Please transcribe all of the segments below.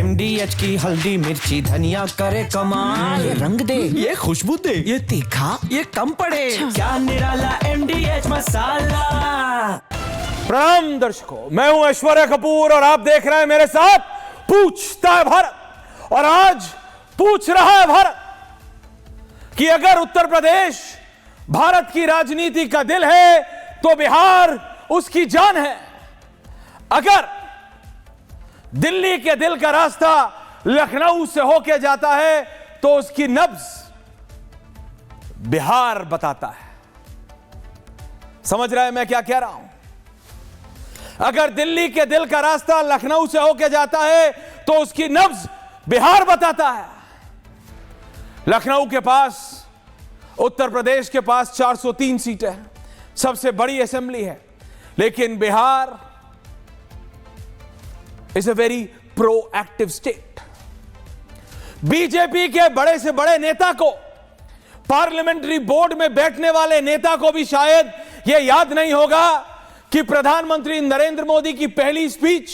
MDH की हल्दी मिर्ची धनिया करे कमाल। ये रंग दे, ये खुशबू दे, ये तीखा, ये कम पड़े। क्या निराला MDH मसाला। प्रणाम दर्शकों, मैं हूं ऐश्वर्या कपूर और आप देख रहे हैं मेरे साथ पूछता है भारत। और आज पूछ रहा है भारत कि अगर उत्तर प्रदेश भारत की राजनीति का दिल है तो बिहार उसकी जान है। अगर दिल्ली के दिल का रास्ता लखनऊ से होके जाता है तो उसकी नब्ज बिहार बताता है। समझ रहे हैं मैं क्या कह रहा हूं? अगर दिल्ली के दिल का रास्ता लखनऊ से होके जाता है तो उसकी नब्ज बिहार बताता है। लखनऊ के पास, उत्तर प्रदेश के पास 403 सीटें हैं, सबसे बड़ी असेंबली है, लेकिन Bihar is a very proactive state. BJP के बड़े से बड़े नेता को, पार्लियामेंट्री बोर्ड में बैठने वाले नेता को भी शायद यह याद नहीं होगा कि प्रधानमंत्री नरेंद्र मोदी की पहली स्पीच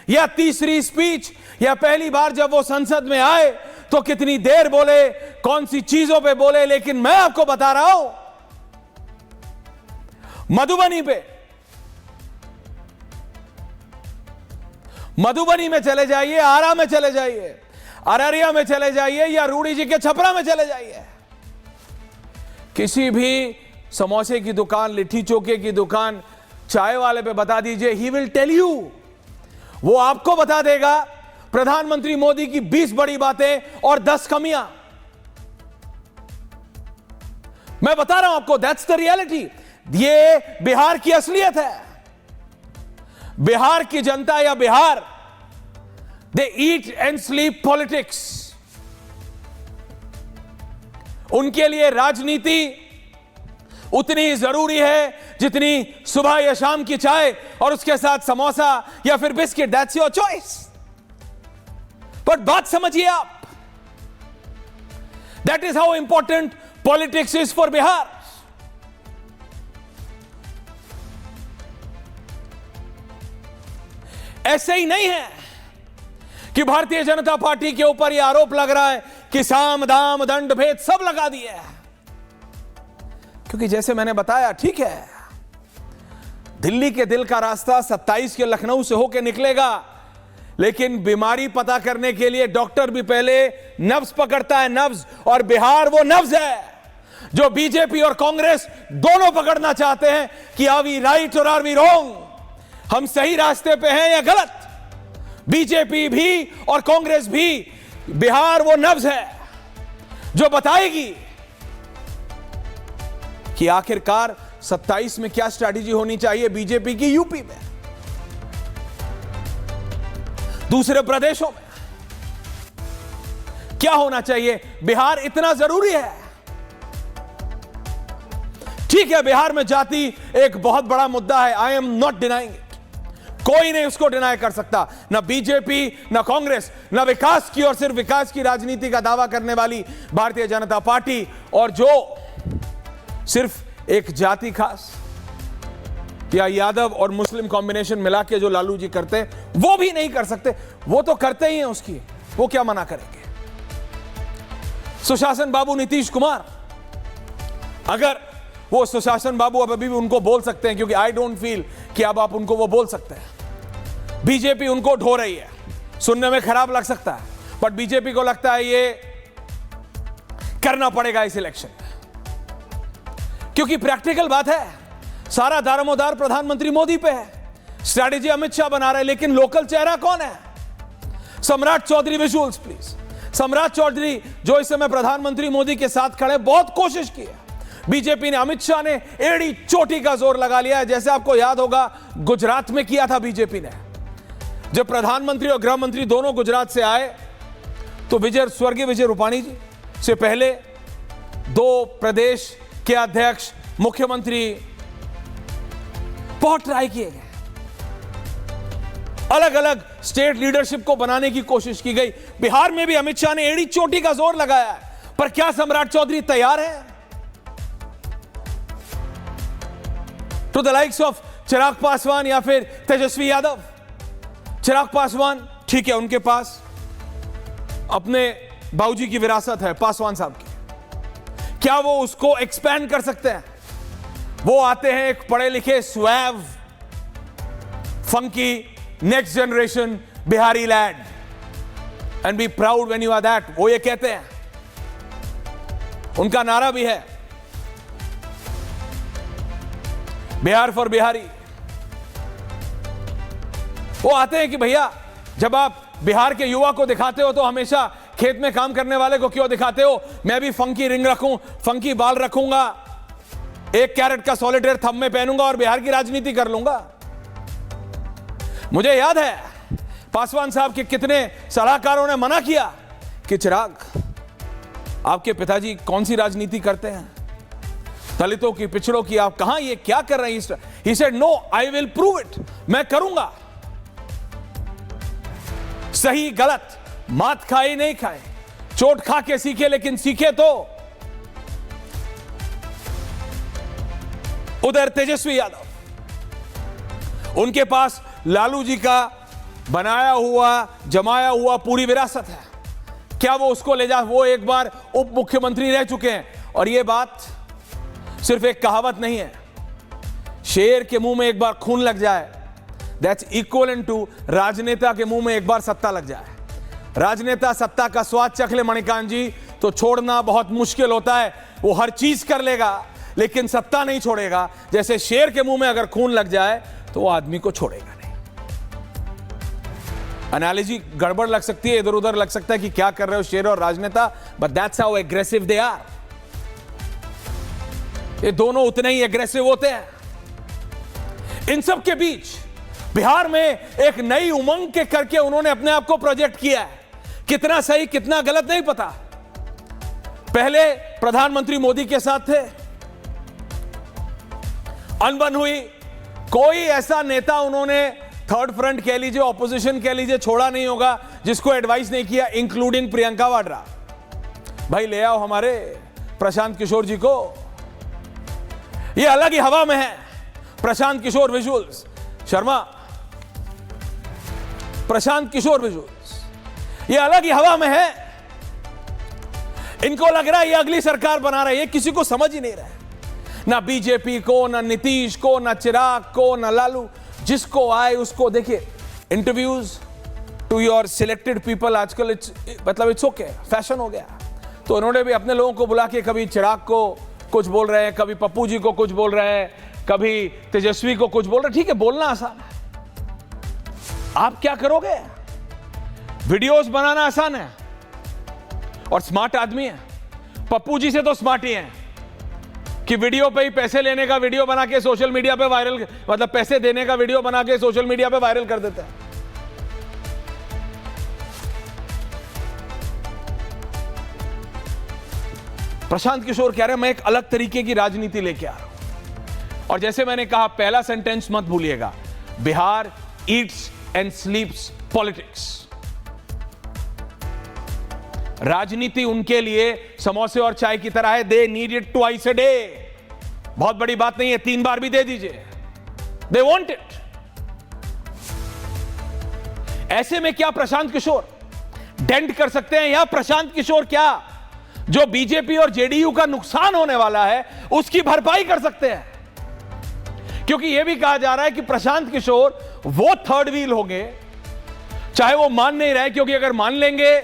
या तीसरी स्पीच या पहली बार जब वो संसद में आए तो कितनी देर बोले, कौन सी चीजों पे बोले। लेकिन मैं आपको बता रहा हूं, मधुबनी में चले जाइए, आरा में चले जाइए, अररिया में चले जाइए या रूड़ी जी के छपरा में चले जाइए, किसी भी समोसे की दुकान, लिट्टी चोखे की दुकान, चाय वाले पे बता दीजिए, ही विल टेल यू, वो आपको बता देगा प्रधानमंत्री मोदी की 20 बड़ी बातें और 10 कमियां। मैं बता रहा हूं आपको, दैट्स द रियलिटी। ये बिहार की असलियत है। बिहार की जनता या बिहार, दे ईट एंड स्लीप पॉलिटिक्स। उनके लिए राजनीति उतनी ही जरूरी है जितनी सुबह या शाम की चाय और उसके साथ समोसा या फिर biscuit. That's your choice. But बात समझिए आप, that is how important politics is for Bihar. ऐसे ही नहीं है कि भारतीय जनता पार्टी के ऊपर यह आरोप लग रहा है कि साम दाम दंड भेद सब लगा दिए हैं। क्योंकि जैसे मैंने बताया, ठीक है, दिल्ली के दिल का रास्ता 27 के लखनऊ से होकर निकलेगा, लेकिन बीमारी पता करने के लिए डॉक्टर भी पहले नब्ज पकड़ता है, नब्ज। और बिहार वो नब्ज है जो बीजेपी और कांग्रेस दोनों पकड़ना चाहते हैं कि आर वी राइट और आर वी रॉन्ग, हम सही रास्ते पे हैं या गलत। बीजेपी भी और कांग्रेस भी, बिहार वो नब्ज है जो बताएगी कि आखिरकार 27 में क्या स्ट्रैटेजी होनी चाहिए बीजेपी की यूपी में, दूसरे प्रदेशों में क्या होना चाहिए। बिहार इतना जरूरी है। ठीक है, बिहार में जाति एक बहुत बड़ा मुद्दा है, I am not denying it, कोई नहीं उसको डिनाई कर सकता, ना बीजेपी, ना कांग्रेस, ना विकास की और सिर्फ विकास की राजनीति का दावा करने वाली भारतीय जनता पार्टी, और जो सिर्फ एक जाति खास या यादव और मुस्लिम कॉम्बिनेशन मिला के जो लालू जी करते हैं वो भी नहीं कर सकते। वो तो करते ही हैं उसकी, वो क्या मना करेंगे। सुशासन बाबू नीतीश कुमार, अगर वो सुशासन बाबू अब अभी भी उनको बोल सकते हैं, क्योंकि आई डोंट फील कि अब आप उनको वो बोल सकते हैं। बीजेपी उनको ढो रही है, सुनने में खराब लग सकता है, बट बीजेपी को लगता है ये करना पड़ेगा इस इलेक्शन में, क्योंकि प्रैक्टिकल बात है, सारा दारोमदार प्रधानमंत्री मोदी पे है, स्ट्रैटेजी अमित शाह बना रहे हैं, लेकिन लोकल चेहरा कौन है? सम्राट चौधरी। Visuals please. सम्राट चौधरी जो इस समय प्रधानमंत्री मोदी के साथ खड़े, बहुत कोशिश की है बीजेपी ने, अमित शाह ने एड़ी चोटी का जोर लगा लिया है। जैसे आपको याद होगा, गुजरात में किया था बीजेपी ने, जब प्रधानमंत्री और गृह मंत्री दोनों गुजरात से आए तो स्वर्गीय विजय रूपाणी जी से पहले 2 प्रदेश के अध्यक्ष, मुख्यमंत्री बहुत ट्राई किए गए, अलग अलग स्टेट लीडरशिप को बनाने की कोशिश की गई। बिहार में भी अमित शाह ने एड़ी चोटी का जोर लगाया है, पर क्या सम्राट चौधरी तैयार है to the likes of Chirag Paswan या फिर तेजस्वी यादव? चिराग पासवान ठीक है, उनके पास अपने बाबूजी की विरासत है पासवान साहब की, क्या वो उसको एक्सपैंड कर सकते हैं? वो आते हैं एक पढ़े लिखे suave funky next generation Bihari lad and be proud when you are that, वो ये कहते हैं। उनका नारा भी है बिहार फॉर बिहारी। वो आते हैं कि भैया जब आप बिहार के युवा को दिखाते हो तो हमेशा खेत में काम करने वाले को क्यों दिखाते हो? मैं भी फंकी रिंग रखूं, फंकी बाल रखूंगा, 1 कैरेट का सॉलिटेयर थंब में पहनूंगा और बिहार की राजनीति कर लूंगा। मुझे याद है पासवान साहब के कितने सलाहकारों ने मना किया कि चिराग, आपके पिताजी कौन सी राजनीति करते हैं, दलितों की, पिछड़ों की, आप कहां ये क्या कर रहे हैं? He said no, I will prove it, मैं करूंगा। सही गलत, मात खाए नहीं खाए, चोट खा के सीखे, लेकिन सीखे तो। उधर तेजस्वी यादव, उनके पास लालू जी का बनाया हुआ, जमाया हुआ पूरी विरासत है। क्या वो उसको ले जा? वो एक बार उप मुख्यमंत्री रह चुके हैं, और ये बात सिर्फ एक कहावत नहीं है। शेर के मुंह में एक बार खून लग जाए, दैट्स इक्वलेंट टू राजनेता के मुंह में एक बार सत्ता लग जाए। राजनेता सत्ता का स्वाद चख ले मणिकांत जी, तो छोड़ना बहुत मुश्किल होता है। वो हर चीज कर लेगा लेकिन सत्ता नहीं छोड़ेगा। जैसे शेर के मुंह में अगर खून लग जाए तो वो आदमी को छोड़ेगा नहीं। एनालॉजी गड़बड़ लग सकती है, इधर उधर लग सकता है कि क्या कर रहे हो शेर और राजनेता, but that's how aggressive they are. ये दोनों उतने ही एग्रेसिव होते हैं। इन सब के बीच बिहार में एक नई उमंग के करके उन्होंने अपने आप को प्रोजेक्ट किया है। कितना सही कितना गलत नहीं पता। पहले प्रधानमंत्री मोदी के साथ थे, अनबन हुई, कोई ऐसा नेता उन्होंने थर्ड फ्रंट कह लीजिए, ऑपोजिशन कह लीजिए, छोड़ा नहीं होगा जिसको एडवाइस नहीं किया, इंक्लूडिंग प्रियंका वाड्रा। भाई ले आओ हमारे प्रशांत किशोर जी को, ये अलग ही हवा में है। प्रशांत किशोर विजुअल्स, शर्मा, प्रशांत किशोर विजुअल्स, ये अलग ही हवा में है। इनको लग रहा है ये अगली सरकार बना रहा है, ये किसी को समझ ही नहीं रहा है। ना बीजेपी को, ना नीतीश को, ना चिराग को, ना लालू, जिसको आए उसको। देखिए interviews to your selected people आजकल इट्स ओके, फैशन हो गया। तो उन्होंने भी अपने लोगों को बुला के कभी चिराग को कुछ बोल रहे हैं, कभी पप्पू जी को कुछ बोल रहे हैं, कभी तेजस्वी को कुछ बोल रहे हैं। ठीक है, बोलना आसान है, आप क्या करोगे? वीडियोस बनाना आसान है, और स्मार्ट आदमी है। पप्पू जी से तो स्मार्ट ही है कि वीडियो पे ही पैसे लेने का वीडियो बना के सोशल मीडिया पे वायरल, मतलब पैसे देने का वीडियो बना के सोशल मीडिया पे वायरल कर देता है। प्रशांत किशोर कह रहे हैं मैं एक अलग तरीके की राजनीति लेके आ रहा हूं। और जैसे मैंने कहा, पहला सेंटेंस मत भूलिएगा, बिहार ईट्स एंड स्लीप्स पॉलिटिक्स। राजनीति उनके लिए समोसे और चाय की तरह है, they need it twice a day. बहुत बड़ी बात नहीं है, 3 बार भी दे दीजिए, दे वांट इट। ऐसे में क्या प्रशांत किशोर डेंट कर सकते हैं, या प्रशांत किशोर क्या जो बीजेपी और जेडीयू का नुकसान होने वाला है उसकी भरपाई कर सकते हैं? क्योंकि यह भी कहा जा रहा है कि प्रशांत किशोर वो थर्ड व्हील होंगे, चाहे वो मान नहीं रहे, क्योंकि अगर मान लेंगे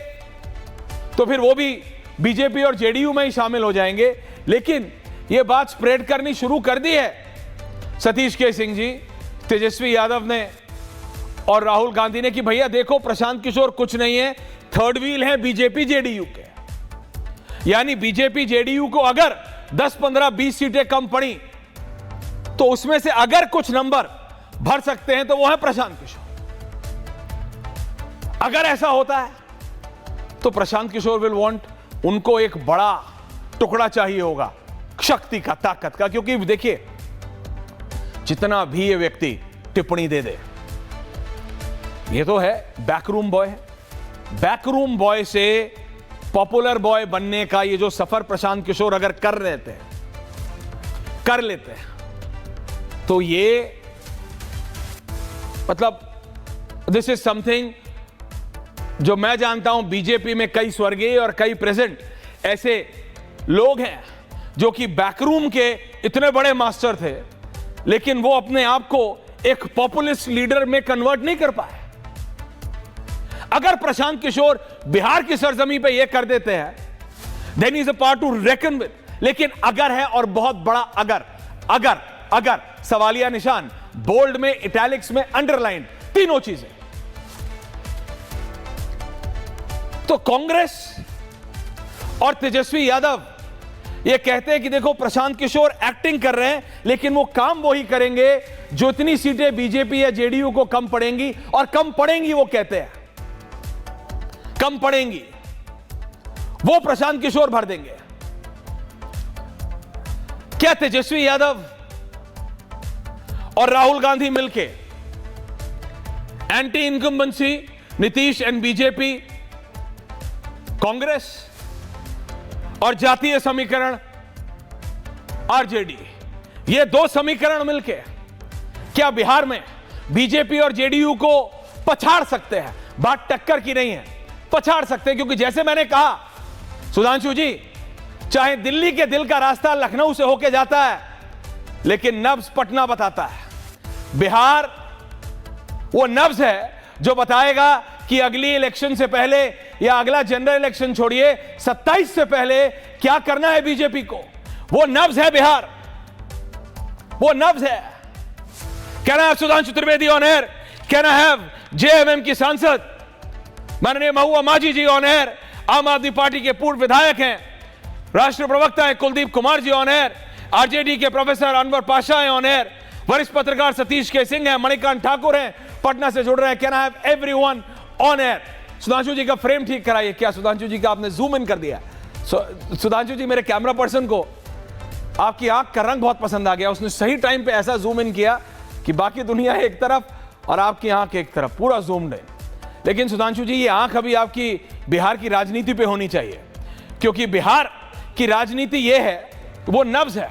तो फिर वो भी बीजेपी और जेडीयू में ही शामिल हो जाएंगे। लेकिन यह बात स्प्रेड करनी शुरू कर दी है सतीश के सिंह जी, तेजस्वी यादव ने और राहुल गांधी ने कि भैया देखो प्रशांत किशोर कुछ नहीं है, थर्ड व्हील है बीजेपी जेडीयू के। यानी बीजेपी जेडीयू को अगर 10, 15, 20 सीटें कम पड़ी तो उसमें से अगर कुछ नंबर भर सकते हैं तो वो है प्रशांत किशोर। अगर ऐसा होता है तो प्रशांत किशोर विल वांट, उनको एक बड़ा टुकड़ा चाहिए होगा शक्ति का, ताकत का। क्योंकि देखिए जितना भी ये व्यक्ति टिप्पणी दे दे, ये तो है बैकरूम बॉय है। बैकरूम बॉय से पॉपुलर बॉय बनने का ये जो सफर प्रशांत किशोर अगर कर लेते हैं तो ये मतलब दिस इज समथिंग जो मैं जानता हूं बीजेपी में कई स्वर्गीय और कई प्रेजेंट ऐसे लोग हैं जो कि बैकरूम के इतने बड़े मास्टर थे, लेकिन वो अपने आप को एक पॉपुलिस्ट लीडर में कन्वर्ट नहीं कर पाए। अगर प्रशांत किशोर बिहार की सरजमी पे ये कर देते हैं, then is a part to reckon with. लेकिन अगर है, और बहुत बड़ा अगर, अगर अगर सवालिया निशान, बोल्ड में, इटैलिक्स में, अंडरलाइन, तीनों चीजें। तो कांग्रेस और तेजस्वी यादव ये कहते हैं कि देखो प्रशांत किशोर एक्टिंग कर रहे हैं, लेकिन वो काम वही करेंगे जो इतनी सीटें बीजेपी या जेडीयू को कम पड़ेंगी, और कम पड़ेंगी, वो कहते हैं कम पड़ेंगी, वो प्रशांत किशोर भर देंगे। क्या तेजस्वी यादव और राहुल गांधी मिलके anti incumbency, Nitish and BJP, Congress और जातीय समीकरण आरजेडी, ये दो समीकरण मिलके क्या बिहार में बीजेपी और जेडीयू को पछाड़ सकते हैं? बात टक्कर की नहीं है, पछाड़ सकते हैं। क्योंकि जैसे मैंने कहा सुधांशु जी, चाहे दिल्ली के दिल का रास्ता लखनऊ से होके जाता है, लेकिन नब्ज पटना बताता है। बिहार वो नब्ज है जो बताएगा कि अगली इलेक्शन से पहले या अगला जनरल इलेक्शन छोड़िए, 27 से पहले क्या करना है बीजेपी को। वो नब्ज है बिहार, वो नब्ज है। Can I have Sudhanshu Trivedi on air? Can I have JMM की सांसद माननीय महुआ माझी जी ऑन एयर? आम आदमी पार्टी के पूर्व विधायक हैं, राष्ट्रीय प्रवक्ता है Kuldeep Kumar ji on air, RJD के प्रोफेसर अनवर पाशा हैं ऑन एयर, वरिष्ठ पत्रकार सतीश के सिंह हैं, मणिकांत ठाकुर हैं, पटना से जुड़ रहे हैं। Can I have everyone on air? Sudhanshu ji का फ्रेम ठीक कराइए। क्या सुधांशु जी का आपने जूम इन कर दिया? सुधांशु जी, मेरे कैमरा पर्सन को आपकी आंख का रंग बहुत पसंद आ गया, उसने सही टाइम पे ऐसा जूम इन किया कि बाकी दुनिया एक तरफ और आपकी आंख एक तरफ, पूरा जूम्ड है। लेकिन सुधांशु जी, ये आंख अभी आपकी बिहार की राजनीति पे होनी चाहिए, क्योंकि बिहार की राजनीति ये है, वो नब्ज है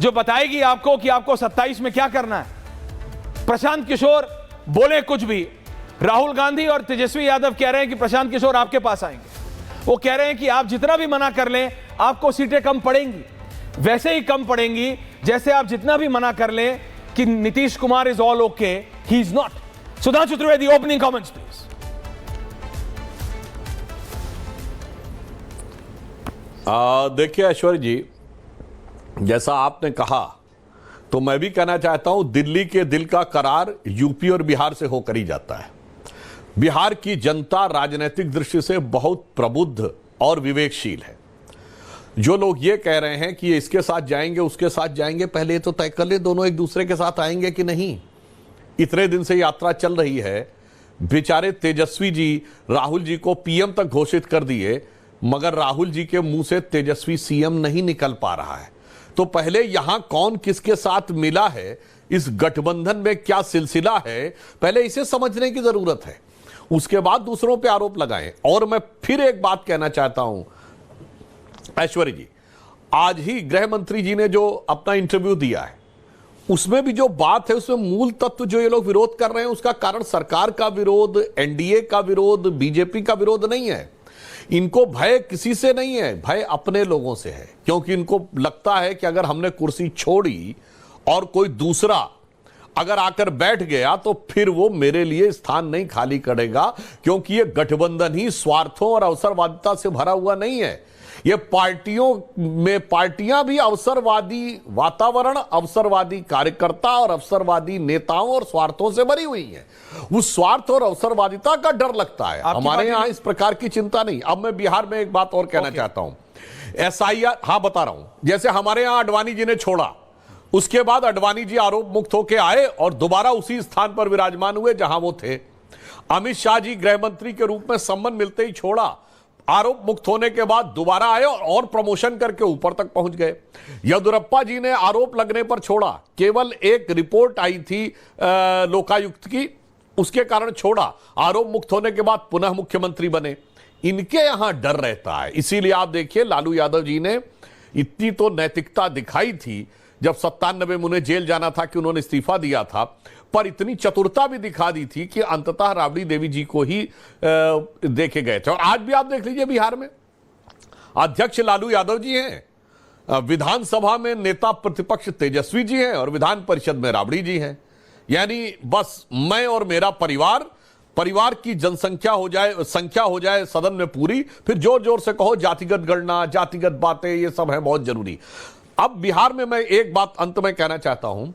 जो बताएगी आपको कि आपको 27 में क्या करना है। प्रशांत किशोर बोले कुछ भी, राहुल गांधी और तेजस्वी यादव कह रहे हैं कि प्रशांत किशोर आपके पास आएंगे। वो कह रहे हैं कि आप जितना भी मना कर लें, आपको सीटें कम पड़ेंगी, वैसे ही कम पड़ेंगी जैसे आप जितना भी मना कर लें कि Nitish Kumar is all okay, he is not. Sudhanshu Trivedi, opening comments please. देखिए ऐश्वर्य जी, जैसा आपने कहा तो मैं भी कहना चाहता हूं, दिल्ली के दिल का करार यूपी और बिहार से होकर ही जाता है। बिहार की जनता राजनीतिक दृष्टि से बहुत प्रबुद्ध और विवेकशील है। जो लोग ये कह रहे हैं कि ये इसके साथ जाएंगे उसके साथ जाएंगे, पहले ये तो तय कर ले दोनों एक दूसरे के साथ आएंगे कि नहीं। इतने दिन से यात्रा चल रही है, बेचारे तेजस्वी जी राहुल जी को पीएम तक घोषित कर दिए, मगर राहुल जी के मुंह से तेजस्वी सीएम नहीं निकल पा रहा है। तो पहले यहां कौन किसके साथ मिला है, इस गठबंधन में क्या सिलसिला है, पहले इसे समझने की जरूरत है, उसके बाद दूसरों पे आरोप लगाएं। और मैं फिर एक बात कहना चाहता हूं ऐश्वर्य जी, आज ही गृह मंत्री जी ने जो अपना इंटरव्यू दिया है, उसमें भी जो बात है, उसमें मूल तत्व जो ये लोग विरोध कर रहे हैं, उसका कारण सरकार का विरोध, एनडीए का विरोध, बीजेपी का विरोध नहीं है। इनको भय किसी से नहीं है, भय अपने लोगों से है। क्योंकि इनको लगता है कि अगर हमने कुर्सी छोड़ी और कोई दूसरा अगर आकर बैठ गया तो फिर वो मेरे लिए स्थान नहीं खाली करेगा, क्योंकि ये गठबंधन ही स्वार्थों और अवसरवादिता से भरा हुआ नहीं है। ये पार्टियां भी अवसरवादी वातावरण, अवसरवादी कार्यकर्ता और अवसरवादी नेताओं और स्वार्थों से भरी हुई है। उस स्वार्थ और अवसरवादिता का डर लगता है। हमारे यहां इस प्रकार की चिंता नहीं। अब मैं बिहार में एक बात और कहना चाहता हूं, एसआईआर, हाँ बता रहा हूं, जैसे हमारे यहां अडवाणी जी ने छोड़ा, उसके बाद अडवाणी जी आरोप मुक्त होकर आए और दोबारा उसी स्थान पर विराजमान हुए जहां वो थे। अमित शाह जी गृह मंत्री के रूप में सम्मान मिलते ही छोड़ा, आरोप मुक्त होने के बाद दोबारा आए और प्रमोशन करके ऊपर तक पहुंच गए। येदियुरप्पा जी ने आरोप लगने पर छोड़ा, केवल एक रिपोर्ट आई थी लोकायुक्त की, उसके कारण छोड़ा, आरोप मुक्त होने के बाद पुनः मुख्यमंत्री बने। इनके यहां डर रहता है। इसीलिए आप देखिए लालू यादव जी ने इतनी तो नैतिकता दिखाई थी जब 97 में उन्हें जेल जाना था कि उन्होंने इस्तीफा दिया था, पर इतनी चतुरता भी दिखा दी थी कि अंततः राबड़ी देवी जी को ही देखे गए थे। और आज भी आप देख लीजिए, बिहार में अध्यक्ष लालू यादव जी हैं, विधानसभा में नेता प्रतिपक्ष तेजस्वी जी हैं और विधान परिषद में राबड़ी जी हैं। यानी बस मैं और मेरा परिवार की जनसंख्या हो जाए, संख्या हो जाए सदन में पूरी, फिर जोर जोर से कहो जातिगत गणना, जातिगत बातें, ये सब है बहुत जरूरी। अब बिहार में मैं एक बात अंत में कहना चाहता हूं,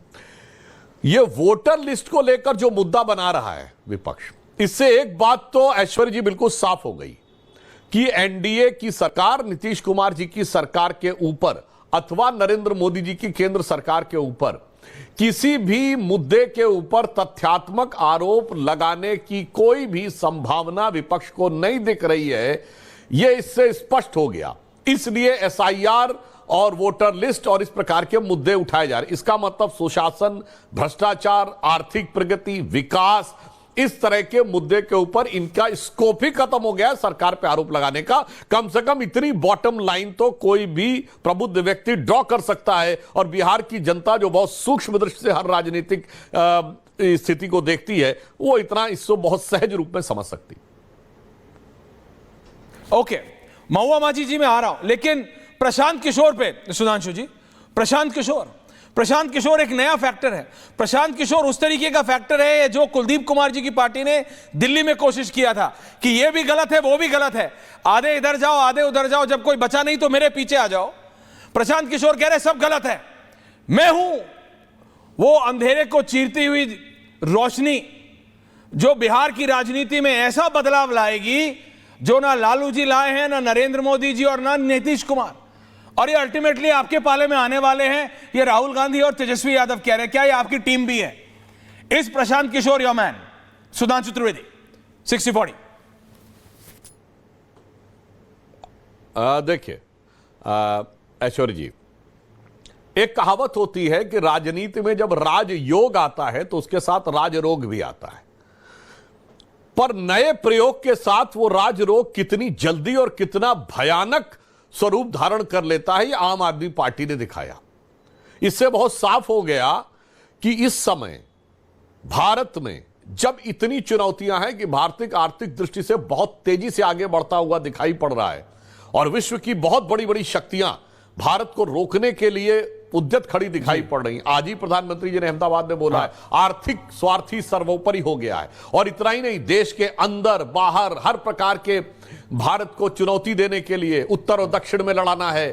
ये वोटर लिस्ट को लेकर जो मुद्दा बना रहा है विपक्ष, इससे एक बात तो ऐश्वर्य जी बिल्कुल साफ हो गई कि एनडीए की सरकार, नीतीश कुमार जी की सरकार के ऊपर अथवा नरेंद्र मोदी जी की केंद्र सरकार के ऊपर किसी भी मुद्दे के ऊपर तथ्यात्मक आरोप लगाने की कोई भी संभावना विपक्ष को नहीं दिख रही है। यह इससे स्पष्ट हो गया। इसलिए एसआईआर और वोटर लिस्ट और इस प्रकार के मुद्दे उठाए जा रहे। इसका मतलब सुशासन, भ्रष्टाचार, आर्थिक प्रगति, विकास, इस तरह के मुद्दे के ऊपर इनका स्कोप ही खत्म हो गया है सरकार पे आरोप लगाने का। कम से कम इतनी बॉटम लाइन तो कोई भी प्रबुद्ध व्यक्ति ड्रॉ कर सकता है। और बिहार की जनता जो बहुत सूक्ष्म दृष्टि से हर राजनीतिक स्थिति को देखती है, वो इतना इसको बहुत सहज रूप में समझ सकती। ओके, महुआ माझी जी मैं आ रहा हूं, लेकिन प्रशांत किशोर पे सुधांशु जी, प्रशांत किशोर एक नया फैक्टर है। प्रशांत किशोर उस तरीके का फैक्टर है जो कुलदीप कुमार जी की पार्टी ने दिल्ली में कोशिश किया था कि ये भी गलत है, वो भी गलत है, आधे इधर जाओ आधे उधर जाओ, जब कोई बचा नहीं तो मेरे पीछे आ जाओ। प्रशांत किशोर कह रहे सब गलत है, मैं हूं वो अंधेरे को चीरती हुई रोशनी जो बिहार की राजनीति में ऐसा बदलाव लाएगी जो ना लालू जी लाए हैं, ना नरेंद्र मोदी जी और ना नीतीश कुमार। और ये अल्टीमेटली आपके पाले में आने वाले हैं, ये राहुल गांधी और तेजस्वी यादव कह रहे हैं। क्या ये आपकी टीम भी है? इस प्रशांत किशोर योर मैन? सुधांशु त्रिवेदी 60-40। देखिए ऐश्वर्य जी, एक कहावत होती है कि राजनीति में जब राजयोग आता है तो उसके साथ राजरोग भी आता है। पर नए प्रयोग के साथ वो राजरोग कितनी जल्दी और कितना भयानक स्वरूप धारण कर लेता है, ये आम आदमी पार्टी ने दिखाया। इससे बहुत साफ हो गया कि इस समय भारत में जब इतनी चुनौतियां हैं कि भारत आर्थिक दृष्टि से बहुत तेजी से आगे बढ़ता हुआ दिखाई पड़ रहा है और विश्व की बहुत बड़ी बड़ी शक्तियां भारत को रोकने के लिए उद्यत खड़ी दिखाई पड़ रही। आज ही प्रधानमंत्री जी ने अहमदाबाद में बोला है, आर्थिक स्वार्थी सर्वोपरि हो गया है। और इतना ही नहीं, देश के अंदर बाहर हर प्रकार के भारत को चुनौती देने के लिए उत्तर और दक्षिण में लड़ाना है।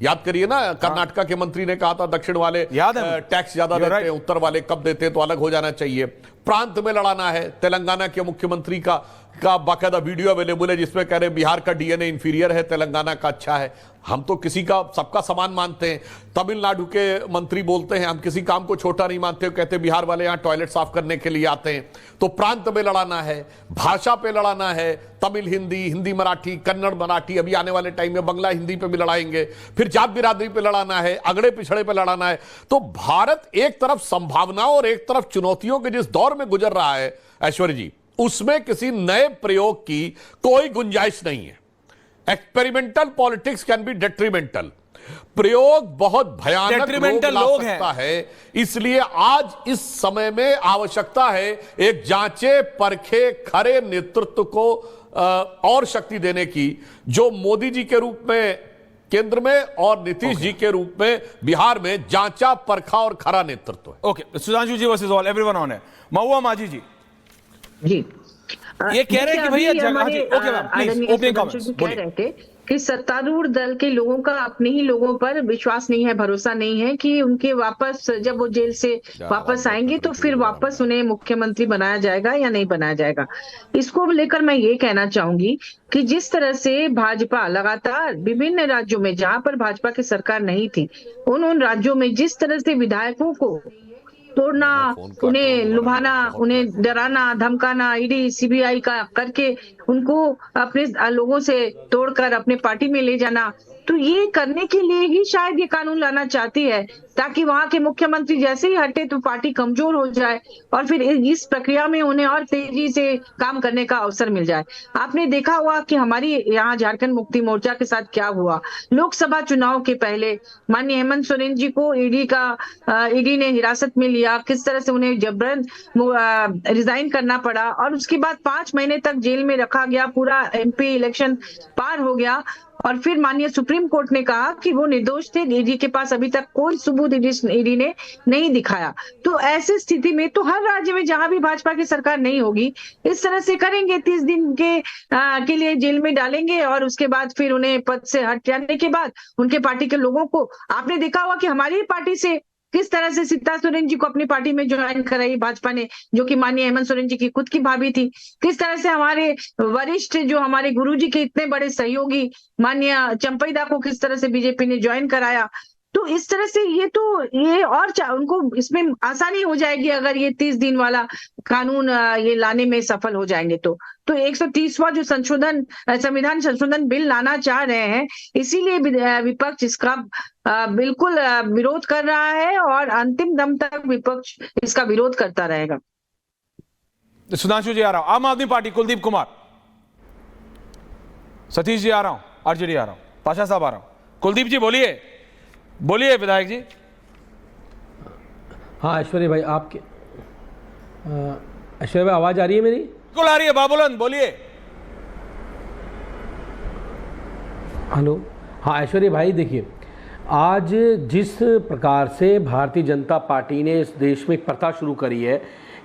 याद करिए ना, कर्नाटका के मंत्री ने कहा था दक्षिण वाले टैक्स ज्यादा देते हैं, उत्तर वाले कब देते हैं, तो अलग हो जाना चाहिए। प्रांत में लड़ाना है। तेलंगाना के मुख्यमंत्री का बाकायदा वीडियो अवेलेबल है जिसमें कह रहे हैं बिहार का डीएनए इंफीरियर है, तेलंगाना का अच्छा है। हम तो किसी का सबका समान मानते हैं। तमिलनाडु के मंत्री बोलते हैं हम किसी काम को छोटा नहीं मानते, कहते बिहार वाले यहां टॉयलेट साफ करने के लिए आते हैं। तो प्रांत में लड़ाना है, भाषा पे लड़ाना है, तमिल हिंदी, हिंदी मराठी, कन्नड़ मराठी, अभी आने वाले टाइम में बंगला हिंदी पे भी लड़ाएंगे। फिर जात बिरादरी पे लड़ाना है, अगड़े पिछड़े पे लड़ाना है। तो भारत एक तरफ संभावनाओं और एक तरफ चुनौतियों के जिस दौर में गुजर रहा है ऐश्वर्य जी, उसमें किसी नए प्रयोग की कोई गुंजाइश नहीं है। Experimental politics can be detrimental. प्रयोग बहुत भयानक लोग सकता है। इसलिए आज इस समय में आवश्यकता है एक जांचे परखे खरे नेतृत्व को और शक्ति देने की, जो मोदी जी के रूप में केंद्र में और नीतीश जी के रूप में बिहार में जांचा परखा और खरा नेतृत्व है। Okay, Sudhanshu ji versus all, everyone on है। महुआ माझी जी ये कह रहे हैं कि भैया okay ma'am please opening comments बोलिए। कि सत्तारूढ़ दल के लोगों का अपने ही लोगों पर विश्वास नहीं है, भरोसा नहीं है कि उनके वापस जब वो जेल से वापस आएंगे तो फिर वापस उन्हें मुख्यमंत्री बनाया जाएगा या नहीं बनाया जाएगा। इसको लेकर मैं ये कहना चाहूंगी कि जिस तरह से भाजपा लगातार विभिन्न राज्यों में जहां पर भाजपा की सरकार नहीं थी, उन राज्यों में जिस तरह से विधायकों को तोड़ना, उन्हें लुभाना, उन्हें डराना धमकाना, ईडी सीबीआई का करके उनको अपने लोगों से तोड़कर अपने पार्टी में ले जाना, तो ये करने के लिए ही शायद ये कानून लाना चाहती है, ताकि वहां के मुख्यमंत्री जैसे ही हटे तो पार्टी कमजोर हो जाए और फिर इस प्रक्रिया में उन्हें और तेजी से काम करने का अवसर मिल जाए। आपने देखा हुआ कि हमारी यहाँ झारखंड मुक्ति मोर्चा के साथ क्या हुआ। लोकसभा चुनाव के पहले माननीय हेमंत सोरेन जी को ईडी ने हिरासत में लिया, किस तरह से उन्हें जबरन रिजाइन करना पड़ा और उसके बाद 5 महीने तक जेल में रखा गया, पूरा MP इलेक्शन पार हो गया और फिर माननीय सुप्रीम कोर्ट ने कहा कि वो निर्दोष थे, ईडी के पास अभी तक कोई सबूत ईडी ने नहीं दिखाया। तो ऐसी स्थिति में तो हर राज्य में जहां भी भाजपा की सरकार नहीं होगी इस तरह से करेंगे, 30 दिन के लिए जेल में डालेंगे और उसके बाद फिर उन्हें पद से हट जाने के बाद उनके पार्टी के लोगों को, आपने देखा होगा कि हमारी पार्टी से किस तरह से सीता सोरेन जी को अपनी पार्टी में ज्वाइन कराई भाजपा ने, जो कि माननीय हेमंत सोरेन जी की खुद की भाभी थी। किस तरह से हमारे वरिष्ठ जो हमारे गुरुजी के इतने बड़े सहयोगी माननीय चंपईदा को किस तरह से बीजेपी ने ज्वाइन कराया। तो इस तरह से ये और उनको इसमें आसानी हो जाएगी अगर ये 30 दिन वाला कानून ये लाने में सफल हो जाएंगे तो 130वां जो संविधान संशोधन बिल लाना चाह रहे हैं, इसीलिए विपक्ष इसका बिल्कुल विरोध कर रहा है और अंतिम दम तक विपक्ष इसका विरोध करता रहेगा। सुधांशु जी आ रहा हूं, आम आदमी पार्टी कुलदीप कुमार, सतीश जी आ रहा हूं, आरजेडी आ रहा हूं, पाशा साहब आ रहा हूं। कुलदीप जी बोलिए विधायक जी। हाँ ऐश्वर्य भाई, आपके ऐश्वर्य भाई आवाज आ रही है मेरी? बिल्कुल आ रही है, बाबुलंद बोलिए। हेलो, हाँ ऐश्वर्य भाई देखिए, आज जिस प्रकार से भारतीय जनता पार्टी ने इस देश में एक प्रथा शुरू करी है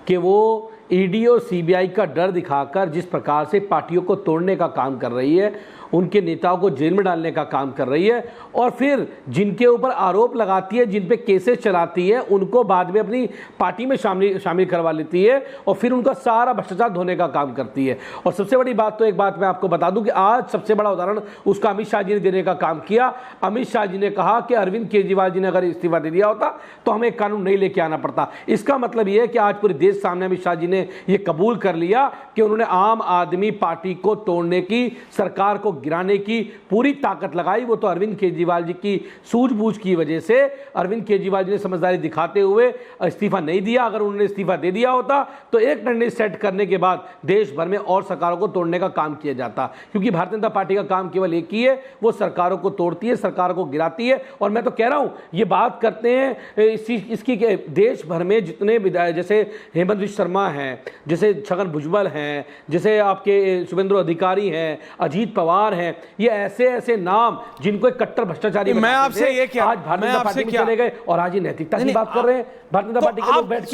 कि वो ईडी और सीबीआई का डर दिखाकर जिस प्रकार से पार्टियों को तोड़ने का काम कर रही है, उनके नेताओं को जेल में डालने का काम कर रही है और फिर जिनके ऊपर आरोप लगाती है, जिन पे केसेस चलाती है, उनको बाद में अपनी पार्टी में शामिल करवा लेती है और फिर उनका सारा भ्रष्टाचार धोने का काम करती है। और सबसे बड़ी बात तो एक बात मैं आपको बता दूं कि आज सबसे बड़ा उदाहरण उसका अमित शाह जी ने देने का काम किया। अमित शाह जी ने कहा कि अरविंद केजरीवाल जी ने अगर इस्तीफा दे दिया होता तो हमें कानून नहीं लेके आना पड़ता। इसका मतलब यह है कि आज पूरे देश सामने अमित शाह जी ने यह कबूल कर लिया कि उन्होंने आम आदमी पार्टी को तोड़ने की, सरकार को गिराने की पूरी ताकत लगाई। वो तो अरविंद केजरीवाल जी की सूझबूझ की वजह से अरविंद केजरीवाल जी ने समझदारी दिखाते हुए इस्तीफा नहीं दिया। अगर उन्होंने इस्तीफा दे दिया होता तो एक डंडे सेट करने के बाद देश भर में और सरकारों को तोड़ने का काम किया जाता, क्योंकि भारतीय जनता पार्टी का काम केवल एक ही है, वो सरकारों को तोड़ती है, सरकारों को गिराती है। और मैं तो कह रहा हूं, ये बात करते हैं इसकी देश भर में जितने विधायक, जैसे हेमंत बिश्व शर्मा हैं, जैसे छगन भुजबल हैं, जैसे आपके शुभेंदु अधिकारी हैं, अजीत पवार हैं, ये ऐसे नाम जिनको एक कट्टर भ्रष्टाचारी, मैं आपसे ये क्या, आज भारतीय जनता पार्टी में चले गए और आज ये नैतिकता की बात कर रहे हैं। भारतीय जनता पार्टी के लोग बैठ के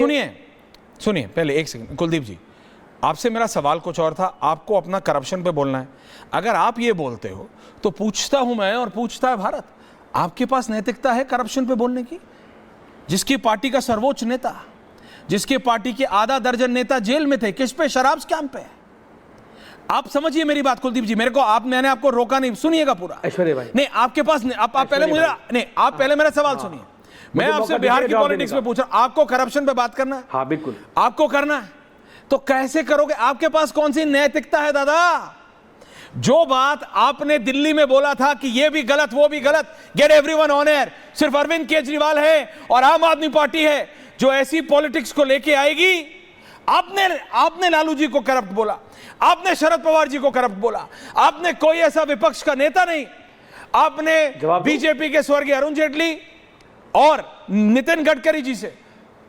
सुनिए पहले एक सेकंड। कुलदीप जी, आपसे मेरा सवाल कुछ और था, आपको अपना करप्शन पे बोलना है। अगर आप ये बोलते हो तो पूछता हूं मैं और पूछता है भारत, आपके पास नैतिकता है करप्शन पे बोलने की? जिसकी पार्टी का सर्वोच्च नेता, जिसके पार्टी के आधा दर्जन नेता जेल में थे, किस पे? शराब स्कैम पे। आप समझिए मेरी बात कुलदीप जी, मैंने आपको रोका नहीं, सुनिएगा पूरा। ऐश्वर्य भाई नहीं, आपके पास आप पहले मुझे नहीं, आप पहले मेरा सवाल सुनिए। मैं आपसे बिहार की पॉलिटिक्स पे पूछ रहा हूं, आपको करप्शन पे बात करना है? हाँ बिल्कुल आपको करना है, तो कैसे करोगे? आपके पास कौन सी नैतिकता है दादा? जो बात आपने दिल्ली में बोला था कि ये भी गलत वो भी गलत, गेट एवरीवन ऑन एयर, सिर्फ अरविंद केजरीवाल है और आम आदमी पार्टी है जो ऐसी पॉलिटिक्स को लेके आएगी। आपने लालू जी को करप्ट बोला, आपने शरद पवार जी को करप्ट बोला, आपने कोई ऐसा विपक्ष का नेता नहीं, आपने बीजेपी के स्वर्गीय अरुण जेटली और नितिन गडकरी जी से,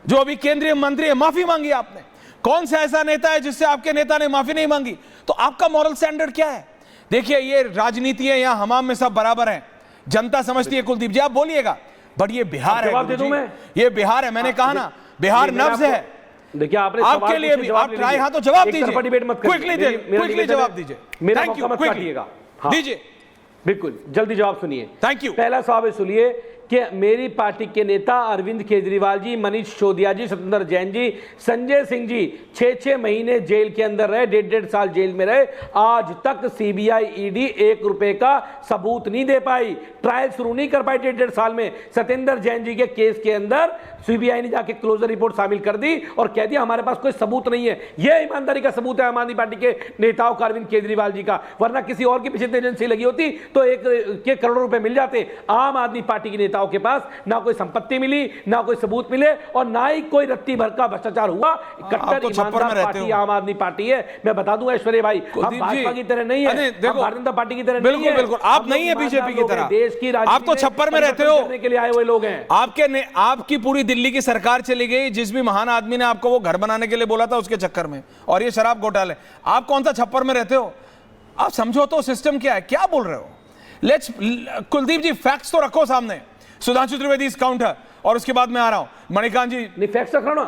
जो अभी केंद्रीय मंत्री है, माफी मांगी आपने। कौन सा ऐसा नेता है जिससे आपके नेता ने माफी नहीं मांगी? तो आपका मॉरल स्टैंडर्ड क्या है? देखिए, ये राजनीति है, यहां हमाम में सब बराबर हैं, जनता समझती है। कुलदीप जी आप बोलिएगा, बट ये बिहार है, ये बिहार है, मैंने कहा ना, बिहार नब्ज है। देखिए आपने आपके लिए भी आप ट्राई, हाँ तो जवाब दीजिए, क्विकली जवाब दीजिए। मेरा मौका मत काटिएगा, दीजिए, बिल्कुल जल्दी जवाब सुनिए। Thank you. पहला सवाल सुनिए कि मेरी पार्टी के नेता अरविंद केजरीवाल जी, मनीष सिसोदिया जी, सत्येंद्र जैन जी, संजय सिंह जी 6-6 महीने जेल के अंदर रहे, 1.5 साल जेल में रहे, आज तक सीबीआई ईडी 1 रुपए का सबूत नहीं दे पाई, ट्रायल शुरू नहीं कर पाई 1.5 साल में। सत्येंद्र जैन जी के केस के अंदर सीबीआई ने जाके क्लोजर रिपोर्ट शामिल कर दी और कह दिया हमारे पास कोई सबूत नहीं है। यह ईमानदारी का सबूत है आम आदमी पार्टी के नेताओं का, अरविंद केजरीवाल जी का, वरना किसी और की पीछे एजेंसी लगी होती तो एक के करोड़ों रुपए मिल जाते। आम आदमी पार्टी के नेताओं के पास ना कोई संपत्ति मिली, ना कोई सबूत मिले और ना ही कोई रत्ती भर का भ्रष्टाचार हुआ। कट्टर ईमानदार पार्टी आम आदमी पार्टी है। मैं बता दूं ऐश्वर्या भाई, हम भाजपा की तरह नहीं है, हम भारतीय जनता पार्टी की तरह नहीं है। बिल्कुल आप नहीं है बीजेपी की तरह, देश की आप तो छप्पर में रहते हो, के लिए आए हुए लोग हैं। आपकी पूरी दिल्ली की सरकार चली गई, जिस भी महान आदमी ने आपको वो घर बनाने के लिए बोला था उसके चक्कर में, और ये शराब घोटाले। आप कौन सा छप्पर में रहते हो? आप समझो तो सिस्टम क्या है, क्या बोल रहे हो? लेट्स कुलदीप जी फैक्ट्स तो रखो सामने। सुधांशु त्रिवेदी इस काउंटर, और उसके बाद मैं आ रहा हूं मणिकांत जी, नहीं फैक्ट्स रखो ना।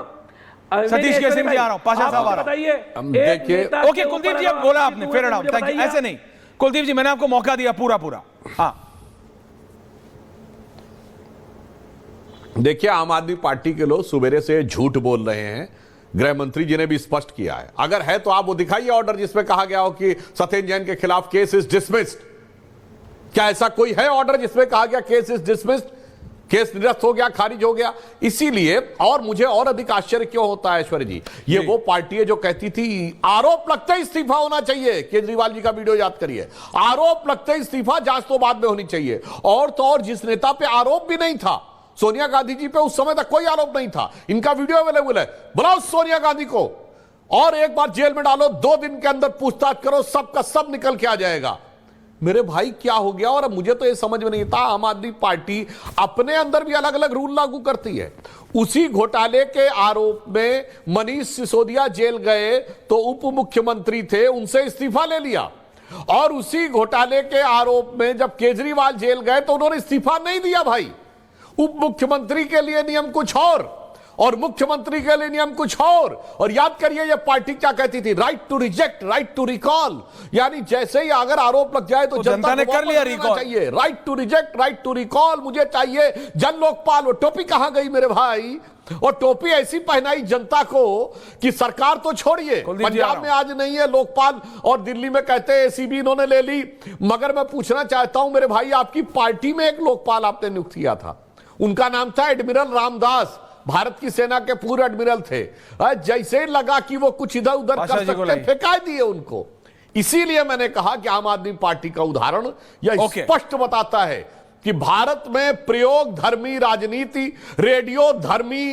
सतीश के सिंह जी आ रहा हूं, पाशा साहब आ रहा हूं। देखिए, ओके कुलदीप जी अब बोला आपने, फेयर एनाउंस, थैंक यू। ऐसे नहीं कुलदीप जी, मैंने आपको मौका दिया पूरा। हाँ देखिए, आम आदमी पार्टी के लोग सुबेरे से झूठ बोल रहे हैं। गृह मंत्री जी ने भी स्पष्ट किया है, अगर है तो आप वो दिखाइए ऑर्डर जिसमें कहा गया हो कि सत्येंद्र जैन के खिलाफ केस इज डिसमिस्ड। क्या ऐसा कोई है ऑर्डर जिसमें कहा गया केस इज डिसमिस्ड, केस निरस्त हो गया, खारिज हो गया? इसीलिए, और मुझे और अधिक आश्चर्य क्यों होता है ऐश्वर्य जी, ये वो पार्टी है जो कहती थी आरोप लगते ही इस्तीफा होना चाहिए। केजरीवाल जी का वीडियो याद करिए, आरोप लगते ही इस्तीफा, जांच तो बाद में होनी चाहिए। और तो और जिस नेता पे आरोप भी नहीं था, सोनिया गांधी जी पे उस समय तक कोई आरोप नहीं था, इनका वीडियो अवेलेबल है, बुलाओ सोनिया गांधी को और एक बार जेल में डालो, 2 दिन के अंदर पूछताछ करो, सबका सब निकल के आ जाएगा। मेरे भाई क्या हो गया? और मुझे तो ये समझ में नहीं था, आम आदमी पार्टी अपने अंदर भी अलग अलग रूल लागू करती है। उसी घोटाले के आरोप में मनीष सिसोदिया जेल गए तो उप मुख्यमंत्री थे, उनसे इस्तीफा ले लिया। और उसी घोटाले के आरोप में जब केजरीवाल जेल गए तो उन्होंने इस्तीफा नहीं दिया भाई। उप मुख्यमंत्री के लिए नियम कुछ और मुख्यमंत्री के लिए नियम कुछ और याद करिए ये पार्टी क्या कहती थी, right to reject, right to recall, यानी जैसे ही अगर आरोप लग जाए तो जनता ने कर लिया रिकॉल चाहिए, right to reject, right to recall मुझे चाहिए। जन लोकपाल, वो टोपी कहां गई मेरे भाई? और टोपी ऐसी पहनाई जनता को कि सरकार तो छोड़िए, पंजाब में आज नहीं है लोकपाल और दिल्ली में कहते हैं एसीबी इन्होंने ले ली। मगर मैं पूछना चाहता हूं मेरे भाई, आपकी पार्टी में एक लोकपाल आपने नियुक्त किया था, उनका नाम था एडमिरल रामदास, भारत की सेना के पूर्व एडमिरल थे। जैसे ही लगा कि वो कुछ इधर उधर कर सकते, फेंका दिए उनको। इसीलिए मैंने कहा कि आम आदमी पार्टी का उदाहरण यह स्पष्ट बताता है कि भारत में प्रयोग धर्मी राजनीति रेडियो धर्मी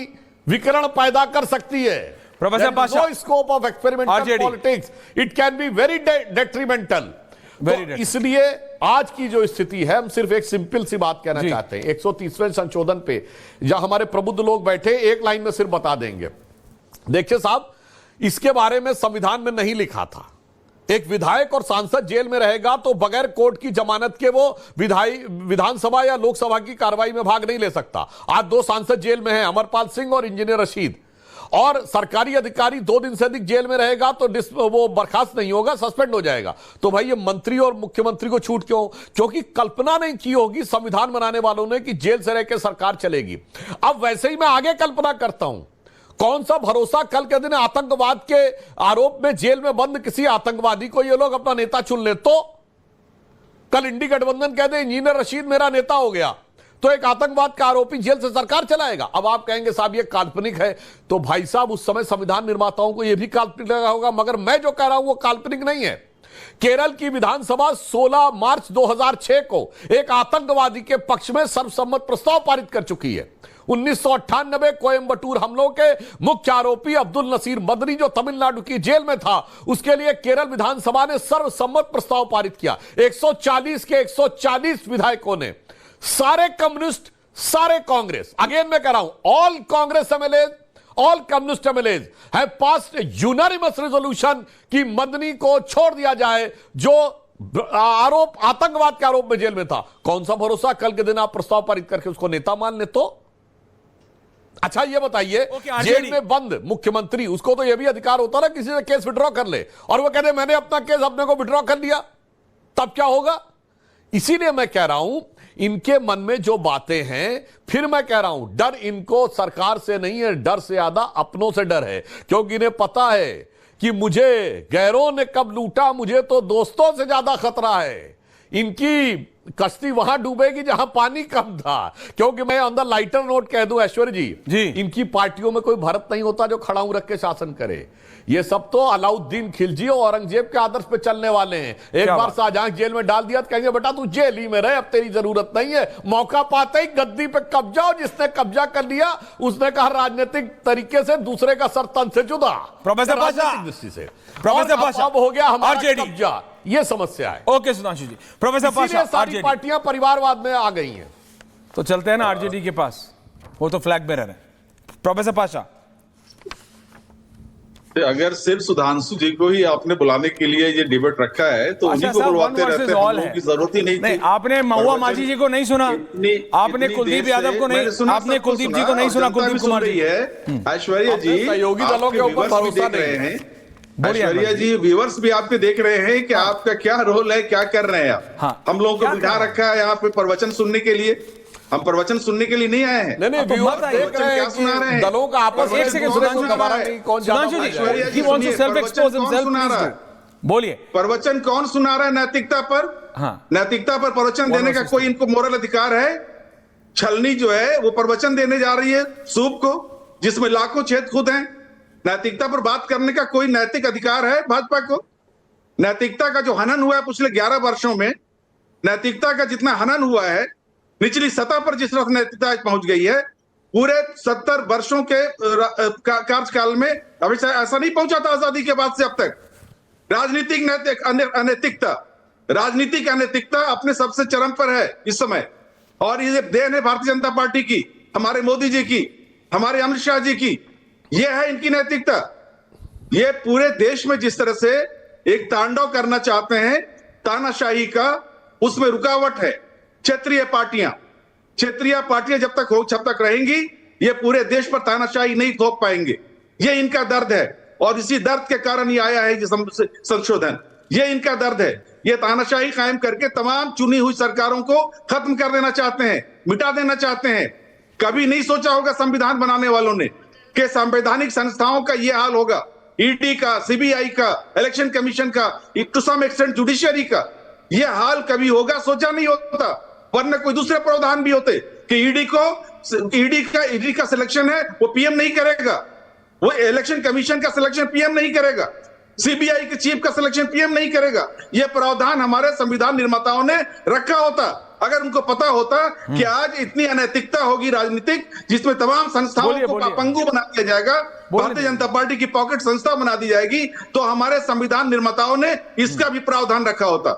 विकरण पैदा कर सकती है। Professor Pasha, no scope of experimental politics, it can be very detrimental. तो इसलिए आज की जो स्थिति है, हम सिर्फ एक सिंपल सी बात कहना चाहते हैं। 130वें संशोधन पे जहां हमारे प्रबुद्ध लोग बैठे, एक लाइन में सिर्फ बता देंगे। देखिए साहब, इसके बारे में संविधान में नहीं लिखा था, एक विधायक और सांसद जेल में रहेगा तो बगैर कोर्ट की जमानत के वो विधानसभा या लोकसभा की कार्रवाई में भाग नहीं ले सकता। आज 2 सांसद जेल में हैं, अमरपाल सिंह और इंजीनियर रशीद। और सरकारी अधिकारी 2 दिन से अधिक जेल में रहेगा तो वो बर्खास्त नहीं होगा, सस्पेंड हो जाएगा। तो भाई ये मंत्री और मुख्यमंत्री को छूट क्यों? क्योंकि कल्पना नहीं की होगी संविधान बनाने वालों ने कि जेल से रहकर सरकार चलेगी। अब वैसे ही मैं आगे कल्पना करता हूं, कौन सा भरोसा कल के दिन आतंकवाद के आरोप में जेल में बंद किसी आतंकवादी को ये लोग अपना नेता चुन ले, तो कल इंडी गठबंधन कह दे इंजीनियर रशीद मेरा नेता हो गया तो एक आतंकवाद का आरोपी जेल से सरकार चलाएगा। अब आप कहेंगे साहब ये काल्पनिक है, तो भाई साहब उस समय संविधान निर्माताओं को यह भी काल्पनिक लगा होगा, मगर मैं जो कह रहा हूं वो काल्पनिक नहीं है। केरल की विधानसभा 16 मार्च 2006 को एक आतंकवादी के पक्ष में सर्वसम्मत प्रस्ताव पारित कर चुकी है। 1998 कोयंबटूर हमलों के मुख्य आरोपी अब्दुल नसीर मदनी जो तमिलनाडु की जेल में था, उसके लिए केरल विधानसभा ने सर्वसम्मत प्रस्ताव पारित किया। 140 के 140 विधायकों ने, सारे कम्युनिस्ट, सारे कांग्रेस, अगेन मैं कह रहा हूं all Congress MLA, all communist MLAs have passed unanimous resolution कि मदनी को छोड़ दिया जाए जो आरोप आतंकवाद के आरोप में जेल में था। कौन सा भरोसा कल के दिन आप प्रस्ताव पारित करके उसको नेता मान ले? तो अच्छा ये बताइए, जेल में बंद मुख्यमंत्री, उसको तो यह भी अधिकार होता ना किसी से केस विड्रॉ कर ले, और वो कहते मैंने अपना केस अपने को विड्रॉ कर लिया, तब क्या होगा? इसीलिए मैं कह रहा हूं इनके मन में जो बातें हैं, फिर मैं कह रहा हूं, डर इनको सरकार से नहीं है, डर से ज्यादा अपनों से डर है, क्योंकि इन्हें पता है कि मुझे गैरों ने कब लूटा, मुझे तो दोस्तों से ज्यादा खतरा है। इनकी कश्ती वहां डूबेगी जहां पानी कम था। क्योंकि मैं अंदर लाइटर नोट कह दूं ऐश्वर्य जी, इनकी पार्टियों में कोई भरत नहीं होता जो खड़ाऊ रख के शासन करे। ये सब तो अलाउद्दीन खिलजी और औरंगजेब के आदर्श पे चलने वाले हैं। एक बार शाहजहां जेल में डाल दिया तो कहेंगे बेटा तू जेल ही में रहे, अब तेरी जरूरत नहीं है। मौका पाते ही गद्दी पे कब्जा, और जिसने कब्जा कर लिया उसने कहा राजनीतिक तरीके से दूसरे का सर तन से जुदा, प्रोफेसर पाशा दृष्टि से। प्रोफेसर पाशा, अब हो गया हमारा आरजेडी कब्जा, ये समस्या है। ओके सुधांशु जी, प्रोफेसर पाशा, सारी पार्टियां परिवारवाद में आ गई हैं। तो चलते हैं ना आरजेडी के पास, वो तो फ्लैग बेरर है। प्रोफेसर पाशा, अगर सिर्फ सुधांशु जी को ही आपने बुलाने के लिए ये डिबेट रखा है तो उन्हीं को बुलवाते रहते हैं, हम लोगों की जरूरत ही नहीं थी। आपने महुआ माझी जी को नहीं सुना, आपने कुलदीप यादव को नहीं, आपने कुलदीप जी को नहीं सुना, कुलदीप कुमार जी है। ऐश्वर्या जी सहयोगी दलों के ऊपर भरोसा नहीं है। ऐश्वर्या जी, व्यूअर्स भी आपके देख रहे हैं कि आपका क्या रोल है, क्या कर रहे हैं आप। हम लोगों को बिठा रखा है यहाँ पे प्रवचन सुनने के लिए, हम प्रवचन सुनने के लिए नहीं आए हैं। नहीं, व्यूअर्स देख रहे हैं सुना रहे हैं दलों का आपस में। एक सेकंड सुधांशु जी, बोलिए प्रवचन कौन सुना रहा है? नैतिकता पर, नैतिकता पर प्रवचन देने का कोई इनको मोरल अधिकार है? छलनी जो है वो प्रवचन देने जा रही है सूप को, जिसमें लाखों छेद खुद हैं। नैतिकता पर बात करने का कोई नैतिक अधिकार है भाजपा को? नैतिकता का जो हनन हुआ है पिछले 11 वर्षों में, नैतिकता का जितना हनन हुआ है, निचली सतह पर जिस तरह नैतिकता पहुंच गई है, पूरे 70 वर्षों के कार्यकाल में अभी ऐसा नहीं पहुंचा था आजादी के बाद से अब तक। राजनीतिक अनैतिकता, राजनीतिक अनैतिकता अपने सबसे चरम पर है इस समय, और ये देन है भारतीय जनता पार्टी की, हमारे मोदी जी की, हमारे अमित शाह जी की। ये है इनकी नैतिकता। ये पूरे देश में जिस तरह से एक तांडव करना चाहते हैं तानाशाही का, उसमें रुकावट है। क्षेत्रीय पार्टियां जब तक रहेंगी, ये पूरे देश पर तानाशाही नहीं थोप पाएंगे। ये इनका दर्द है, और इसी दर्द के कारण ये आया है ये संशोधन। ये इनका दर्द है। ये तानाशाही कायम करके तमाम चुनी हुई सरकारों को खत्म कर देना चाहते हैं, मिटा देना चाहते हैं। कभी नहीं सोचा होगा संविधान बनाने वालों ने कि संवैधानिक संस्थाओं का ये हाल होगा। ईडी का, सीबीआई का, इलेक्शन कमीशन का, टू सम एक्सटेंट जुडिशियरी का ये हाल कभी होगा, सोचा नहीं होता। वरना कोई दूसरे प्रावधान भी होते कि ईडी का सिलेक्शन है वो पीएम नहीं करेगा, वो इलेक्शन कमीशन का सिलेक्शन पीएम नहीं करेगा, सीबीआई के चीफ का सिलेक्शन पीएम नहीं करेगा। ये प्रावधान हमारे संविधान निर्माताओं ने रखा होता। अगर उनको पता होता कि आज इतनी अनैतिकता होगी राजनीतिक, जिसमें तमाम संस्थाओं को पंगु बना दिया जाएगा, भारतीय जनता पार्टी की पॉकेट संस्था बना दी जाएगी, तो हमारे संविधान निर्माताओं ने इसका भी प्रावधान रखा होता।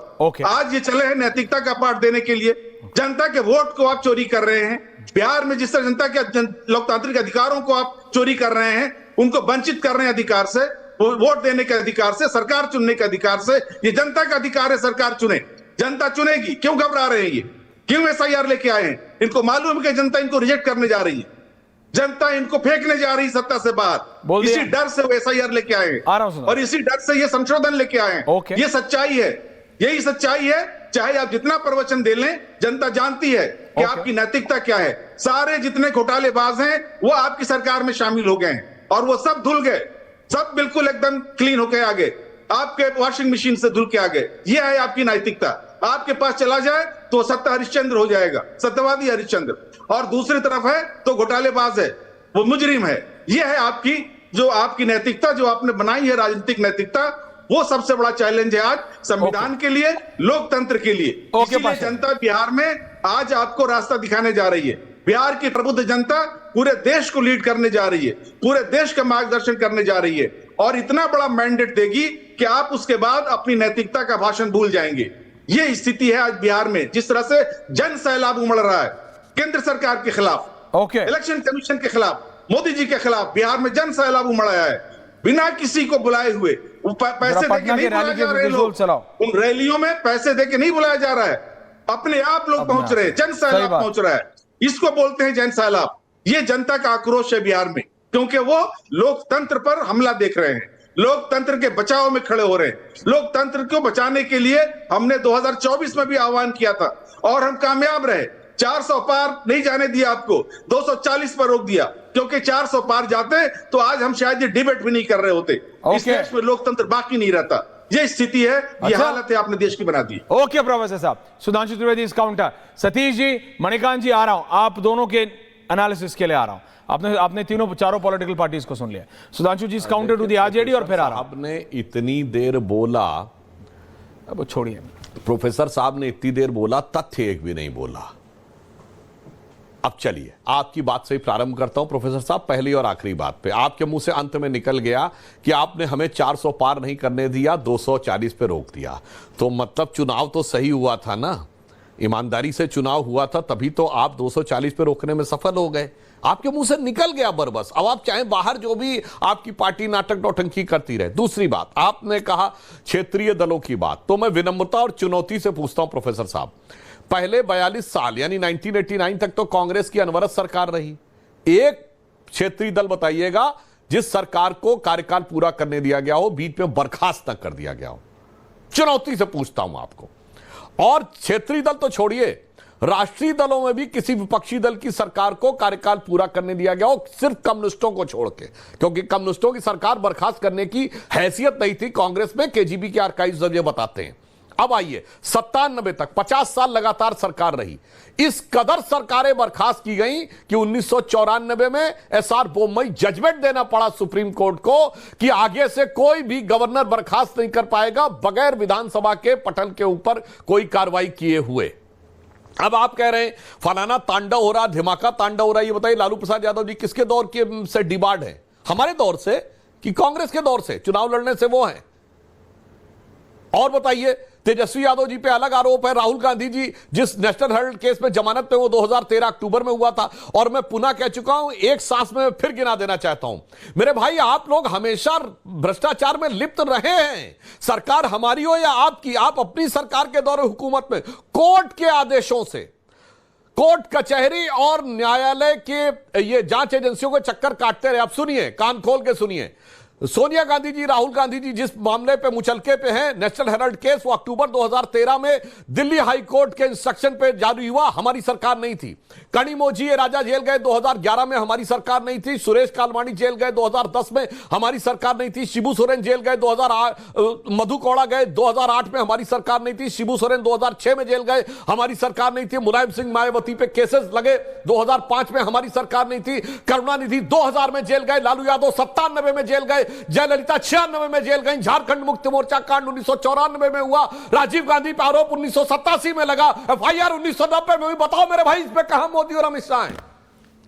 आज ये चले हैं नैतिकता का पाठ देने के लिए। जनता के वोट को आप चोरी कर रहे हैं। बिहार में जिस तरह जनता के लोकतांत्रिक अधिकारों को आप चोरी कर रहे हैं, उनको वंचित कर रहे हैं अधिकार से, वोट देने के अधिकार से, सरकार चुनने के अधिकार से। ये जनता का अधिकार है, सरकार चुने, जनता चुनेगी। क्यों घबरा रहे हैं ये? क्यों एसआईआर लेके आए हैं? इनको मालूम है कि जनता इनको रिजेक्ट करने जा रही है, जनता इनको फेंकने जा रही सत्ता से बाहर। इसी डर से वो एसआईआर लेके आए हैं, और इसी डर से ये संशोधन लेके आए हैं। ये सच्चाई है, यही सच्चाई है। चाहे आप जितना प्रवचन दे लें, जनता जानती है कि आपकी नैतिकता क्या है। सारे जितने घोटालेबाज हैं वो आपकी सरकार में शामिल हो गए हैं, और वो सब धुल गए, सब बिल्कुल एकदम क्लीन होके आ गए, आपके वॉशिंग मशीन से धुल के आ गए। ये है आपकी नैतिकता। आपके पास चला जाए तो सत्ता हरिश्चंद्र हो जाएगा, सत्यवादी हरिश्चंद्र, और दूसरी तरफ है तो घोटालेबाज है, वो मुजरिम है। ये है आपकी जो आपकी नैतिकता जो आपने बनाई है, राजनीतिक नैतिकता। वो सबसे बड़ा चैलेंज है आज संविधान के लिए, लोकतंत्र के लिए। इसलिए जनता बिहार में आज आपको रास्ता दिखाने जा रही है। बिहार की प्रबुद्ध जनता पूरे देश को लीड करने जा रही है, पूरे देश का मार्गदर्शन करने जा रही है, और इतना बड़ा मैंडेट देगी कि आप उसके बाद अपनी नैतिकता का भाषण भूल जाएंगे। ये स्थिति है आज बिहार में। जिस तरह से जन सैलाब उमड़ रहा है केंद्र सरकार के खिलाफ, इलेक्शन कमीशन के खिलाफ, मोदी जी के खिलाफ, बिहार में जन सैलाब उमड़ आया है, बिना किसी को बुलाए हुए। पैसे देके नहीं बुलाया जा रहे लोग, उन रैलियों में पैसे देके नहीं बुलाया जा रहा है, अपने आप लोग पहुंच रहे हैं, जन सैलाब पहुंच रहा है। इसको बोलते हैं जन सैलाब। ये जनता का आक्रोश है बिहार में, क्योंकि वो लोकतंत्र पर हमला देख रहे हैं, लोकतंत्र के बचाव में खड़े हो रहे हैं। लोकतंत्र को बचाने के लिए हमने 2024 में भी आह्वान किया था और हम कामयाब रहे। 400 पार नहीं जाने दिया, आपको 240 पर रोक दिया, क्योंकि 400 पार जाते तो आज हम शायद ये डिबेट भी नहीं कर रहे होते। इस देश में लोकतंत्र बाकी नहीं रहता। ये स्थिति है, ये हालत है, आपने देश की बना दी। ओके प्रोफेसर साहब, सुधांशु त्रिवेदी इस काउंटर, सतीश जी, मणिकांत जी, आ रहा हूं आप दोनों के एनालिसिस के लिए आ रहा हूं। आपने चारों पॉलिटिकल पार्टीज को सुन लिया। सुधांशु जी इस काउंटर टू दी आरजेडी और फिर आ रहा हूं। आपने इतनी देर बोला, अब छोड़िए, प्रोफेसर साहब ने इतनी देर बोला, तथ्य एक भी नहीं बोला। अब चलिए आपकी बात से ही प्रारंभ करता हूं प्रोफेसर साहब, पहली और आखिरी बात पे। आपके मुंह से अंत में निकल गया कि आपने हमें 400 पार नहीं करने दिया, 240 पे रोक दिया। तो मतलब चुनाव तो सही हुआ था ना, ईमानदारी से चुनाव हुआ था, तभी तो आप 240 पे रोकने में सफल हो गए। आपके मुंह से निकल गया बरबस। अब आप चाहे बाहर जो भी आपकी पार्टी नाटक नौटंकी करती रहे। दूसरी बात, आपने कहा क्षेत्रीय दलों की बात, तो मैं विनम्रता और चुनौती से पूछता हूं प्रोफेसर साहब, पहले 42 साल यानी 1989 तक तो कांग्रेस की अनवरत सरकार रही। एक क्षेत्रीय दल बताइएगा जिस सरकार को कार्यकाल पूरा करने दिया गया हो, बीच में बर्खास्त न कर दिया गया हो। चुनौती से पूछता हूं आपको। और क्षेत्रीय दल तो छोड़िए, राष्ट्रीय दलों में भी किसी विपक्षी दल की सरकार को कार्यकाल पूरा करने दिया गया हो, सिर्फ कम्युनिस्टों को छोड़ के, क्योंकि कम्युनिस्टों की सरकार बर्खास्त करने की हैसियत नहीं थी कांग्रेस में। केजीबी के आर्काइव्स जरिए बताते हैं। अब आइए 97 तक 50 साल लगातार सरकार रही। इस कदर सरकारें बर्खास्त की गई कि 1994 में एसआर बोम्मई जजमेंट देना पड़ा सुप्रीम कोर्ट को कि आगे से कोई भी गवर्नर बर्खास्त नहीं कर पाएगा बगैर विधानसभा के पटल के ऊपर कोई कार्रवाई किए हुए। अब आप कह रहे हैं फलाना तांडव हो रहा, धमाका तांडव हो रहा। ये बताइए लालू प्रसाद यादव जी किसके दौर के से डिबार्ड है, हमारे दौर से कि कांग्रेस के दौर से चुनाव लड़ने से वो हैं? और बताइए तेजस्वी यादव जी पे अलग आरोप है। राहुल गांधी जी जिस नेशनल हेराल्ड केस में जमानत पे वो 2013 अक्टूबर में हुआ था। और मैं पुनः कह चुका हूं, एक सांस में फिर गिना देना चाहता हूं, मेरे भाई आप लोग हमेशा भ्रष्टाचार में लिप्त रहे हैं। सरकार हमारी हो या आपकी, आप अपनी सरकार के दौरे हुकूमत में कोर्ट के आदेशों से, कोर्ट कचहरी और न्यायालय के ये जांच एजेंसियों के चक्कर काटते रहे। अब सुनिए, कान खोल के सुनिए, सोनिया गांधी जी, राहुल गांधी जी जिस मामले पे मुचलके पे हैं, नेशनल हेराल्ड केस, वो अक्टूबर 2013 में दिल्ली हाई कोर्ट के इंस्ट्रक्शन पे जारी हुआ, हमारी सरकार नहीं थी। कनिमोझी राजा जेल गए 2011 में, हमारी सरकार नहीं थी। सुरेश कालवानी जेल गए 2010 में, हमारी सरकार नहीं थी। शिबू सोरेन जेल गए 2008, मधु कौड़ा गए 2008 में, हमारी सरकार नहीं थी। शिबू सोरेन 2006 में जेल गए, हमारी सरकार नहीं थी। मुलायम सिंह मायावती पे केसेस लगे 2005 में, हमारी सरकार नहीं थी। करुणानिधि 2000 में जेल गए, लालू यादव 97 में जेल गए, जयललिता 96 में जेल गई। झारखंड मुक्ति मोर्चा कांड 1994 में हुआ, राजीव गांधी पर आरोप 1987 में लगा, एफआईआर 1990 में हुई। बताओ मेरे भाई इसमें कहां मोदी और अमित शाह है,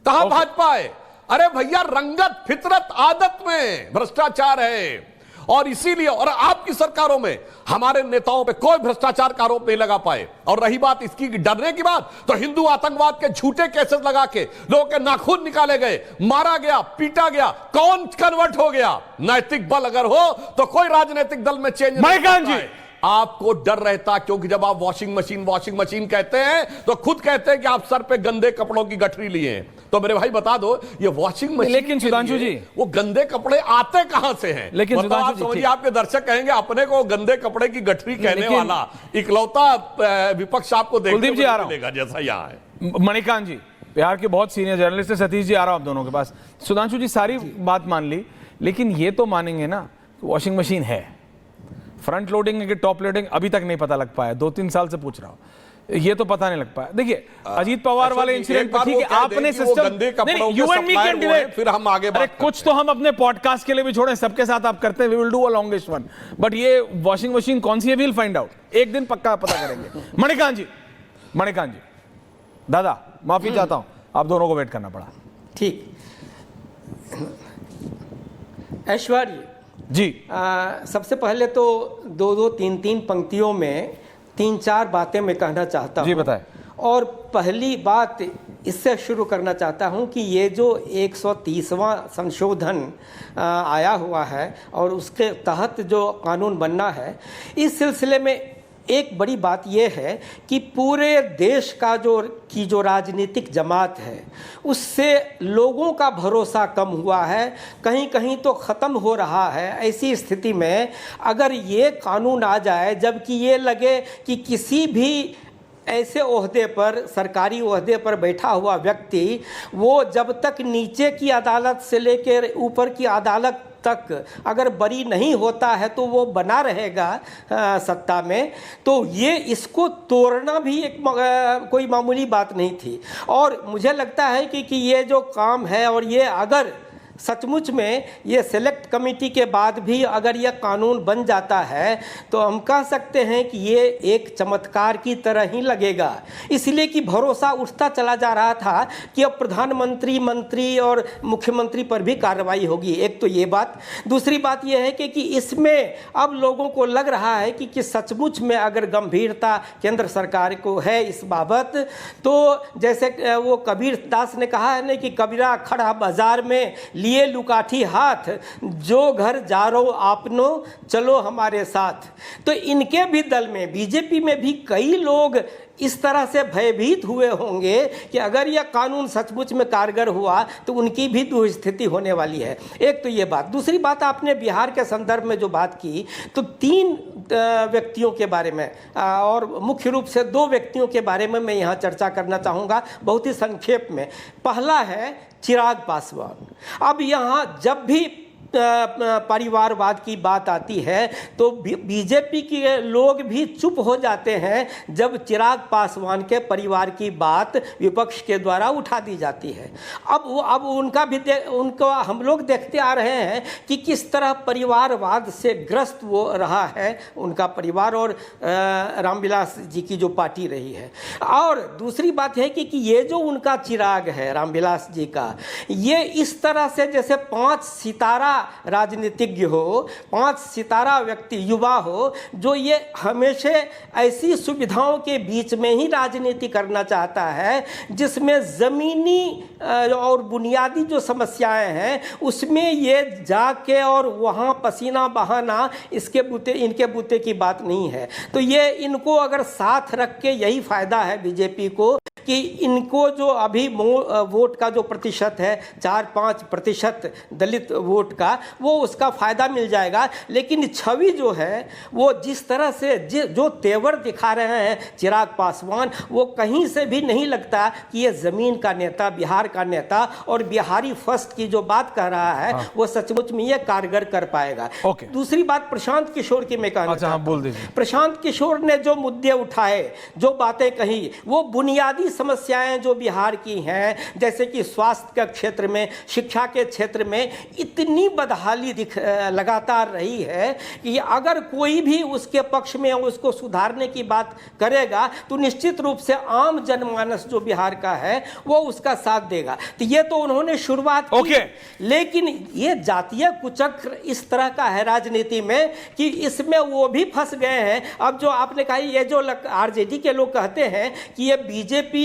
कहां भाजपा है? अरे भैया रंगत फितरत आदत में भ्रष्टाचार है। और इसीलिए और आपकी सरकारों में हमारे नेताओं पे कोई भ्रष्टाचार का आरोप नहीं लगा पाए। और रही बात इसकी डरने की बात, तो हिंदू आतंकवाद के झूठे केसेस लगा के लोगों के नाखून निकाले गए, मारा गया, पीटा गया, कौन कन्वर्ट हो गया? नैतिक बल अगर हो तो कोई राजनीतिक दल में चेंज नहीं। आपको डर रहता, क्योंकि जब आप वॉशिंग मशीन कहते हैं तो खुद कहते हैं कि आप सर पे गंदे कपड़ों की गठरी लिए हैं। तो मेरे भाई बता दो, ये वॉशिंग मशीन, लेकिन सुधांशु जी वो गंदे कपड़े आते कहां से हैं? लेकिन आप समझिए, आपके दर्शक कहेंगे अपने को गंदे कपड़े की गठरी कहने वाला इकलौता विपक्ष आपको देखने को मिलेगा जैसा यहाँ है। मणिकांत जी बिहार के बहुत सीनियर जर्नलिस्ट है, सतीश जी आ रहा हूं आप दोनों के पास। सुधांशु जी सारी बात मान ली, लेकिन ये तो मानेंगे ना वॉशिंग मशीन है, फ्रंट लोडिंग है कि टॉप लोडिंग अभी तक नहीं पता लग पाया। 2-3 साल से पूछ रहा हूं, ये तो पता नहीं लग पाया। देखिए अजीत पवार वाले इंसिडेंट पर ठीक है, आपने system you and me can debate, फिर हम आगे बात कुछ तो हम अपने पॉडकास्ट के लिए भी छोड़ें, सबके साथ आप करते हैं, we will do a longest one. But ये वॉशिंग मशीन कौन सी है, वी विल फाइंड आउट, एक दिन पक्का पता करेंगे। मणिकांत जी दादा माफी चाहता हूं, आप दोनों को वेट करना पड़ा। ठीक, ऐश्वर्य जी सबसे पहले तो 2-2, 3-3 पंक्तियों में 3-4 बातें मैं कहना चाहता हूं। जी बताएं। और पहली बात इससे शुरू करना चाहता हूं कि ये जो 130वां संशोधन आया हुआ है और उसके तहत जो कानून बनना है, इस सिलसिले में एक बड़ी बात यह है कि पूरे देश का जो राजनीतिक जमात है उससे लोगों का भरोसा कम हुआ है, कहीं कहीं तो ख़त्म हो रहा है। ऐसी स्थिति में अगर ये कानून आ जाए, जबकि ये लगे कि किसी भी ऐसे ओहदे पर, सरकारी ओहदे पर बैठा हुआ व्यक्ति वो जब तक नीचे की अदालत से लेकर ऊपर की अदालत तक अगर बरी नहीं होता है तो वो बना रहेगा सत्ता में, तो ये इसको तोड़ना भी एक कोई मामूली बात नहीं थी। और मुझे लगता है कि ये जो काम है, और ये अगर सचमुच में ये सेलेक्ट कमेटी के बाद भी अगर यह कानून बन जाता है तो हम कह सकते हैं कि ये एक चमत्कार की तरह ही लगेगा, इसलिए कि भरोसा उठता चला जा रहा था कि अब प्रधानमंत्री, मंत्री और मुख्यमंत्री पर भी कार्रवाई होगी। एक तो ये बात। दूसरी बात यह है कि इसमें अब लोगों को लग रहा है कि सचमुच में अगर गंभीरता केंद्र सरकार को है इस बाबत, तो जैसे वो कबीर दास ने कहा है ना कि कबीरा खड़ा बाजार में लिए लुकाठी हाथ, जो घर जा रो आपनो चलो हमारे साथ। तो इनके भी दल में, बीजेपी में भी कई लोग इस तरह से भयभीत हुए होंगे कि अगर यह कानून सचमुच में कारगर हुआ तो उनकी भी दुस्थिति होने वाली है। एक तो ये बात। दूसरी बात, आपने बिहार के संदर्भ में जो बात की, तो 3 व्यक्तियों के बारे में और मुख्य रूप से 2 व्यक्तियों के बारे में मैं यहाँ चर्चा करना चाहूँगा बहुत ही संक्षेप में। पहला है चिराग पासवान। अब यहाँ जब भी परिवारवाद की बात आती है तो बीजेपी के लोग भी चुप हो जाते हैं जब चिराग पासवान के परिवार की बात विपक्ष के द्वारा उठा दी जाती है। अब उनका भी उनको हम लोग देखते आ रहे हैं कि किस तरह परिवारवाद से ग्रस्त वो रहा है उनका परिवार और रामविलास जी की जो पार्टी रही है। और दूसरी बात है कि ये जो उनका चिराग है रामविलास जी का, ये इस तरह से जैसे 5 सितारा राजनीतिज्ञ हो, 5 सितारा व्यक्ति युवा हो, जो ये हमेशा ऐसी सुविधाओं के बीच में ही राजनीति करना चाहता है जिसमें ज़मीनी और बुनियादी जो समस्याएं हैं उसमें ये जाके और वहाँ पसीना बहाना इनके बूते की बात नहीं है। तो ये इनको अगर साथ रख के, यही फ़ायदा है बीजेपी को कि इनको जो अभी वोट का जो प्रतिशत है 4-5% दलित वोट का, वो उसका फ़ायदा मिल जाएगा। लेकिन छवि जो है वो जिस तरह से जो तेवर दिखा रहे हैं चिराग पासवान, वो कहीं से भी नहीं लगता कि ये ज़मीन का नेता, बिहार का नेता और बिहारी फर्स्ट की जो बात कह रहा है वो सचमुच में ये कारगर कर पाएगा। दूसरी बात प्रशांत किशोर की मैं कहना चाहता हूं। प्रशांत किशोर ने जो मुद्दे उठाए, जो बातें कही, वो बुनियादी समस्याएं जो बिहार की हैं, जैसे कि स्वास्थ्य के क्षेत्र में, शिक्षा के क्षेत्र में इतनी बदहाली लगातार रही है कि अगर कोई भी उसके पक्ष में उसको सुधारने की बात करेगा तो निश्चित रूप से आम जनमानस जो बिहार का है वो उसका साथ देगा। तो ये तो उन्होंने शुरुआत की, लेकिन ये जातीय कुचक्र इस तरह का है राजनीति में कि इसमें वो भी फंस गए हैं। अब जो आपने कहा, ये जो आरजेडी के लोग कहते हैं कि ये बीजेपी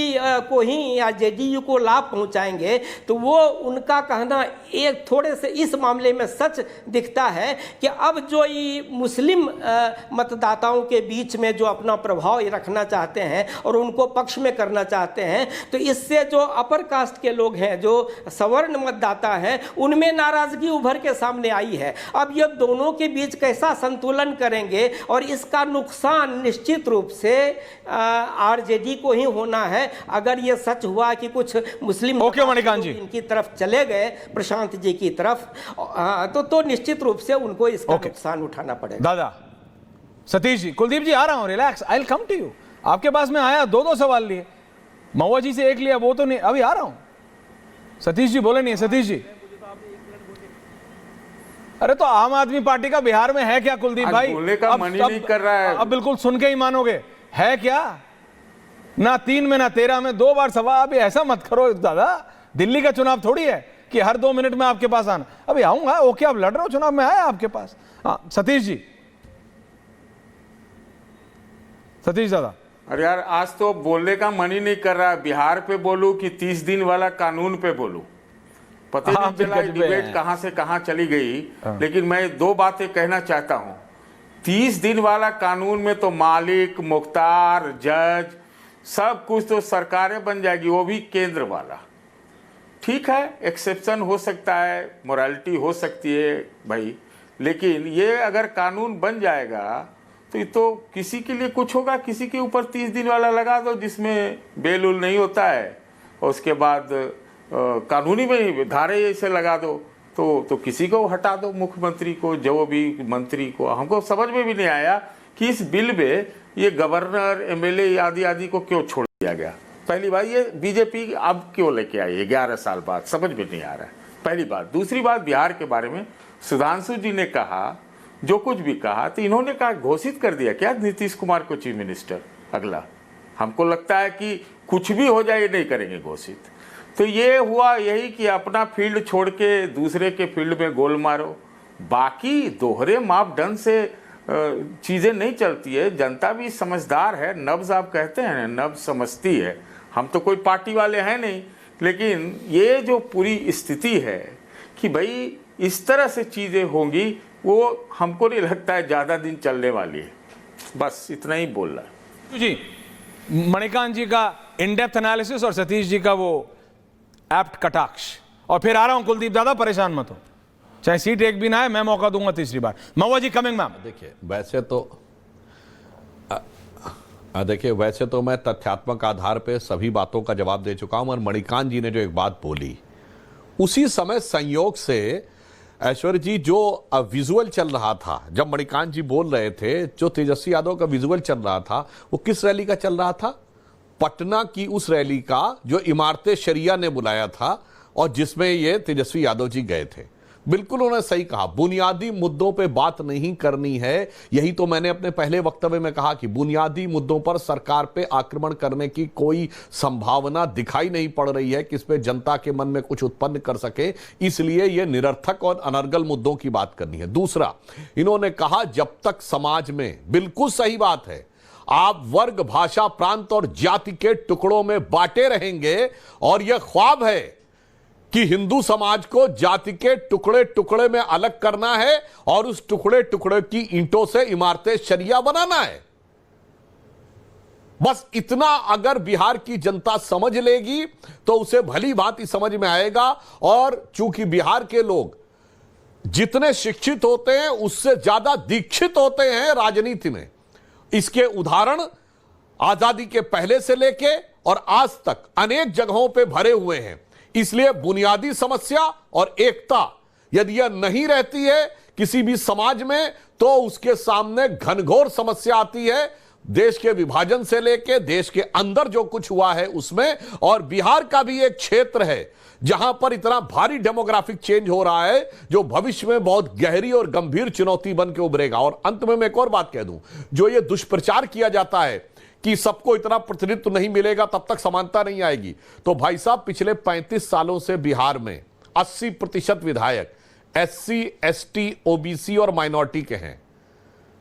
को ही या जेडीयू को लाभ पहुंचाएंगे, तो वो उनका कहना एक थोड़े से इस मामले में सच दिखता है कि अब जो ये मुस्लिम मतदाताओं के बीच में जो अपना प्रभाव रखना चाहते हैं और उनको पक्ष में करना चाहते हैं, तो इससे जो अपर कास्ट के लोग हैं, जो सवर्ण मतदाता हैं, उनमें नाराजगी उभर के सामने आई है। अब ये दोनों के बीच कैसा संतुलन करेंगे, और इसका नुकसान निश्चित रूप से आरजेडी को ही होना है अगर ये सच हुआ कि कुछ मुस्लिम इनकी तरफ चले गए, प्रशांत जी की तरफ, तो निश्चित रूप से उनको इसका नुकसान उठाना पड़ेगा। दादा सतीश जी, कुलदीप जी आ रहा हूं, relax, I will come to you. आपके पास में आया, 2 सवाल लिए, महुआ जी से 1 लिया, वो तो नहीं, अभी आ रहा हूं। सतीश जी बोले नहीं, सतीश जी। अरे तो आम आदमी पार्टी का बिहार में है क्या कुलदीप भाई? बोलने का मन ही नहीं कर रहा है। अब बिल्कुल सुन के ही मानोगे, है क्या? ना 3 में ना 13 में 2 बार सवाल। अभी ऐसा मत करो दादा, दिल्ली का चुनाव थोड़ी है कि हर 2 मिनट में आपके पास आना। अभी आऊंगा, ओके, आप लड़ रहे हो चुनाव में, आया आपके पास। हाँ सतीश जी। सतीश दादा। अरे यार, आज तो बोलने का मन ही नहीं कर रहा है। बिहार पे बोलूं कि 30 दिन वाला कानून पे बोलूं, पता नहीं चला डिबेट कहां से कहां चली गई। लेकिन मैं 2 बातें कहना चाहता हूं। 30 दिन वाला कानून में तो मालिक, मुख्तार, जज सब कुछ तो सरकारें बन जाएगी, वो भी केंद्र वाला। ठीक है, एक्सेप्शन हो सकता है, मोरालिटी हो सकती है भाई, लेकिन ये अगर कानून बन जाएगा तो ये तो किसी के लिए कुछ होगा, किसी के ऊपर 30 दिन वाला लगा दो जिसमें बेल उल नहीं होता है, और उसके बाद कानूनी में धारे ऐसे लगा दो, तो किसी को हटा दो, मुख्यमंत्री को, जो भी मंत्री को। हमको समझ में भी नहीं आया कि इस बिल में ये गवर्नर, एमएलए आदि आदि को क्यों छोड़ दिया गया। पहली बात, ये बीजेपी अब क्यों लेके आई है 11 साल बाद, समझ में नहीं आ रहा है, पहली बात। दूसरी बात, बिहार के बारे में सुधांशु जी ने कहा, जो कुछ भी कहा, तो इन्होंने कहा, घोषित कर दिया क्या नीतीश कुमार को चीफ मिनिस्टर अगला। हमको लगता है कि कुछ भी हो जाए ये नहीं करेंगे घोषित। तो ये हुआ यही कि अपना फील्ड छोड़ के दूसरे के फील्ड में गोल मारो। बाकी दोहरे मापदंड से चीज़ें नहीं चलती है। जनता भी समझदार है, नब्ज आप कहते हैं, नब्ज समझती है। हम तो कोई पार्टी वाले हैं नहीं, लेकिन ये जो पूरी स्थिति है कि भाई इस तरह से चीज़ें होंगी, वो हमको नहीं लगता है ज़्यादा दिन चलने वाली है। बस इतना ही बोल रहा है जी। मणिकांत जी का इन डेप्थ एनालिसिस और सतीश जी का वो एप्ट कटाक्ष, और फिर आ रहा हूं कुलदीप दादा, परेशान मत हो, चाहे सीट एक भी ना है, मैं मौका दूंगा तीसरी बार। महुआ जी कमिंग मैम। देखिए वैसे तो मैं तथ्यात्मक आधार पे सभी बातों का जवाब दे चुका हूं, और मणिकांत जी ने जो एक बात बोली, उसी समय संयोग से ऐश्वर्य जी जो विजुअल चल रहा था, जब मणिकांत जी बोल रहे थे, जो तेजस्वी यादव का विजुअल चल रहा था, वो किस रैली का चल रहा था? पटना की उस रैली का जो इमारते शरिया ने बुलाया था और जिसमें ये तेजस्वी यादव जी गए थे। बिल्कुल उन्होंने सही कहा, बुनियादी मुद्दों पे बात नहीं करनी है। यही तो मैंने अपने पहले वक्तव्य में कहा कि बुनियादी मुद्दों पर सरकार पे आक्रमण करने की कोई संभावना दिखाई नहीं पड़ रही है कि इस पे जनता के मन में कुछ उत्पन्न कर सके, इसलिए ये निरर्थक और अनर्गल मुद्दों की बात करनी है। दूसरा, इन्होंने कहा जब तक समाज में, बिल्कुल सही बात है, आप वर्ग, भाषा, प्रांत और जाति के टुकड़ों में बांटे रहेंगे, और यह ख्वाब है कि हिंदू समाज को जाति के टुकड़े टुकड़े में अलग करना है और उस टुकड़े टुकड़े की ईंटों से इमारतें शरिया बनाना है। बस इतना अगर बिहार की जनता समझ लेगी तो उसे भली भांति समझ में आएगा। और चूंकि बिहार के लोग जितने शिक्षित होते हैं उससे ज्यादा दीक्षित होते हैं राजनीति में, इसके उदाहरण आजादी के पहले से लेके और आज तक अनेक जगहों पे भरे हुए हैं। इसलिए बुनियादी समस्या और एकता यदि यह नहीं रहती है किसी भी समाज में, तो उसके सामने घनघोर समस्या आती है, देश के विभाजन से लेके देश के अंदर जो कुछ हुआ है उसमें। और बिहार का भी एक क्षेत्र है जहां पर इतना भारी डेमोग्राफिक चेंज हो रहा है जो भविष्य में बहुत गहरी और गंभीर चुनौती बन के उभरेगा। और अंत में मैं एक और बात कह दूं, जो ये दुष्प्रचार किया जाता है कि सबको इतना प्रतिनिधित्व नहीं मिलेगा तब तक समानता नहीं आएगी, तो भाई साहब पिछले 35 सालों से बिहार में 80% विधायक SC, ST, OBC और माइनॉरिटी के हैं।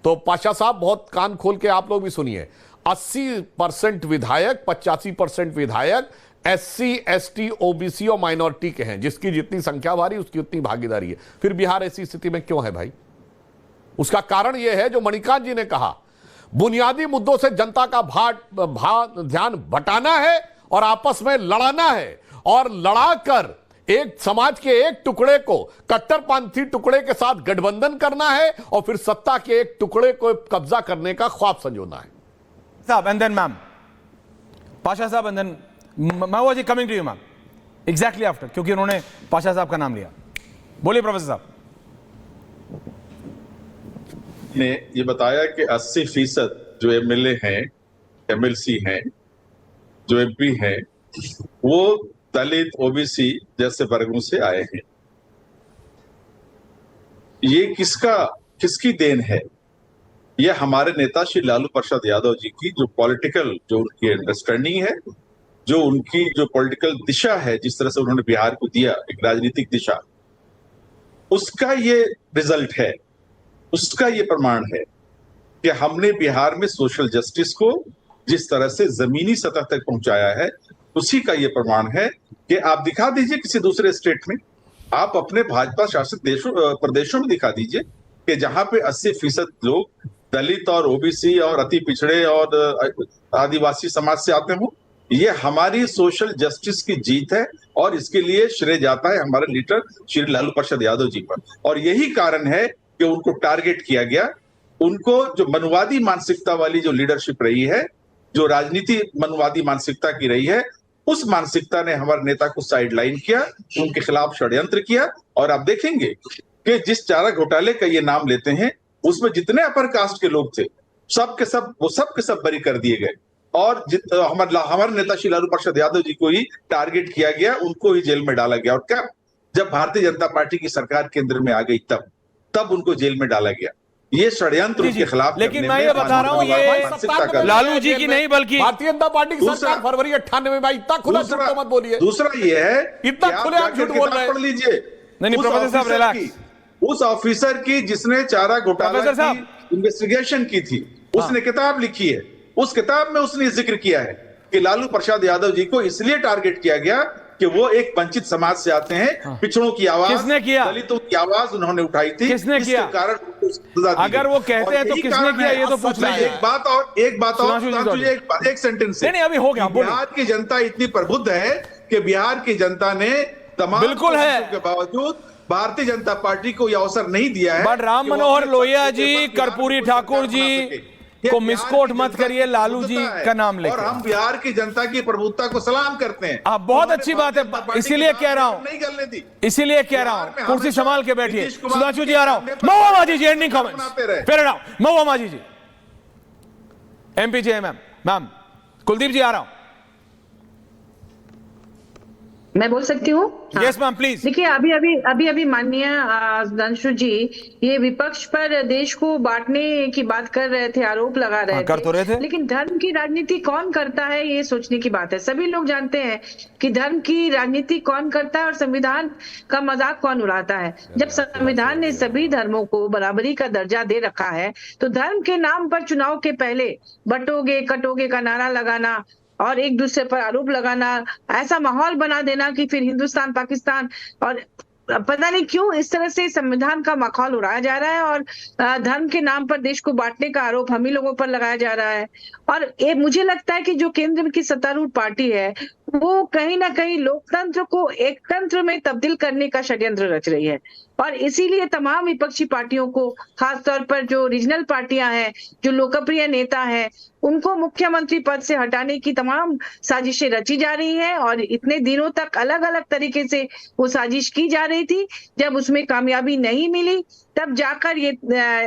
तो पाशा साहब बहुत कान खोल के आप लोग भी सुनिए, 80% विधायक, 85% विधायक SC, ST, OBC और माइनॉरिटी के हैं। जिसकी जितनी संख्या भारी उसकी उतनी भागीदारी है। फिर बिहार ऐसी स्थिति में क्यों है भाई? उसका कारण यह है जो मणिकांत जी ने कहा, बुनियादी मुद्दों से जनता का ध्यान बटाना है और आपस में लड़ाना है, और लड़ाकर एक समाज के एक टुकड़े को कट्टरपंथी टुकड़े के साथ गठबंधन करना है और फिर सत्ता के एक टुकड़े को कब्जा करने का ख्वाब संजोना है। साहब एंड देन मैम, पाशा साहब and then Mahua ji, coming to you ma'am exactly after, क्योंकि उन्होंने पाशा साहब का नाम लिया। बोलिए प्रोफेसर साहब। ने ये बताया कि 80% जो MLA हैं, MLC हैं, जो MP हैं, वो दलित, OBC जैसे वर्गों से आए हैं। ये किसकी देन है? ये हमारे नेता श्री लालू प्रसाद यादव जी की जो पॉलिटिकल, जो उनकी अंडरस्टैंडिंग है, जो उनकी जो पॉलिटिकल दिशा है, जिस तरह से उन्होंने बिहार को दिया एक राजनीतिक दिशा, उसका ये रिजल्ट है, उसका ये प्रमाण है कि हमने बिहार में सोशल जस्टिस को जिस तरह से जमीनी सतह तक पहुंचाया है, उसी का ये प्रमाण है कि आप दिखा दीजिए किसी दूसरे स्टेट में, आप अपने भाजपा शासित प्रदेशों में दिखा दीजिए कि जहां पे 80% लोग दलित और ओबीसी और अति पिछड़े और आदिवासी समाज से आते हो, ये हमारी सोशल जस्टिस की जीत है और इसके लिए श्रेय जाता है हमारे लीडर श्री लालू प्रसाद यादव जी पर। और यही कारण है कि उनको टारगेट किया गया। उनको जो मनुवादी मानसिकता वाली जो लीडरशिप रही है, जो राजनीति मनुवादी मानसिकता की रही है, उस मानसिकता ने हमारे नेता को साइडलाइन किया, उनके खिलाफ षड्यंत्र किया। और आप देखेंगे कि जिस चारा घोटाले का ये नाम लेते हैं, उसमें जितने अपर कास्ट के लोग थे, सब के सब बरी कर दिए गए और हमारे नेता श्री लालू प्रसाद यादव जी को ही टारगेट किया गया, उनको ही जेल में डाला गया। और क्या, जब भारतीय जनता पार्टी की सरकार केंद्र में आ गई तब उनको जेल में डाला गया। ये षड्यंत्र उनके खिलाफ। लेकिन मैं ये बता रहा हूं, ये लालू जी की नहीं बल्कि भारतीय जनता पार्टी की सरकार फरवरी 98 में इतना खुला झूठ मत बोलिए। दूसरा ये है, इतना खुलेआम झूठ बोल रहे हैं। पढ़ लीजिए, नहीं प्रोफेसर साहब रिलैक्स। उस ऑफिसर की जिसने चारा घोटाला की इन्वेस्टिगेशन की थी, उसने किताब लिखी है। उस किताब में उसने जिक्र किया है कि लालू प्रसाद यादव जी को इसलिए टारगेट किया गया कि वो एक वंचित समाज से आते हैं, पिछड़ों की आवाज, किसने किया? दलितों की आवाज उन्होंने उठाई थी। किसने किया? कारण अगर वो कहते हैं तो किसने किया, ये तो पूछ रहे हैं। एक बात और एक सेंटेंस नहीं अभी हो गया। बिहार की जनता इतनी प्रबुद्ध है कि बिहार की जनता ने तमाम बिल्कुल है के बावजूद भारतीय जनता पार्टी को यह अवसर नहीं दिया है। बट राम मनोहर लोहिया जी, कर्पूरी ठाकुर जी को मिसकोट मत करिए लालू जी का नाम लेकर। और हम बिहार की जनता की प्रभुता को सलाम करते हैं। आप बहुत अच्छी बात है, इसीलिए कह रहा हूं, नहीं करने दी, इसीलिए कह रहा हूं, कुर्सी संभाल के बैठिए। सुधांशु जी आ रहा हूं। महुआ माजी जी एंडिंग कमेंट्स, फेर आउट। महुआ माजी जी, एमपी जी मैम कुलदीप जी आ रहा हूं। मैं बोल सकती हूँ? Yes ma'am please. देखिए अभी माननीय सुधांशु जी ये विपक्ष पर देश को बांटने की बात कर रहे थे, आरोप लगा रहे कर तो रहे थे। लेकिन धर्म की राजनीति कौन करता है, ये सोचने की बात है। सभी लोग जानते हैं कि धर्म की राजनीति कौन करता है और संविधान का मजाक कौन उड़ाता है। जब संविधान ने सभी धर्मों को बराबरी का दर्जा दे रखा है, तो धर्म के नाम पर चुनाव के पहले बटोगे कटोगे का नारा लगाना और एक दूसरे पर आरोप लगाना, ऐसा माहौल बना देना कि फिर हिंदुस्तान पाकिस्तान, और पता नहीं क्यों इस तरह से संविधान का माहौल उड़ाया जा रहा है और धर्म के नाम पर देश को बांटने का आरोप हम ही लोगों पर लगाया जा रहा है। और ये मुझे लगता है कि जो केंद्र की सत्तारूढ़ पार्टी है वो कहीं ना कहीं लोकतंत्र को एक तंत्र में तब्दील करने का षड्यंत्र रच रही है। और इसीलिए तमाम विपक्षी पार्टियों को, खासतौर पर जो रीजनल पार्टियां हैं, जो लोकप्रिय नेता हैं, उनको मुख्यमंत्री पद से हटाने की तमाम साजिशें रची जा रही हैं। और इतने दिनों तक अलग अलग तरीके से वो साजिश की जा रही थी। जब उसमें कामयाबी नहीं मिली तब जाकर ये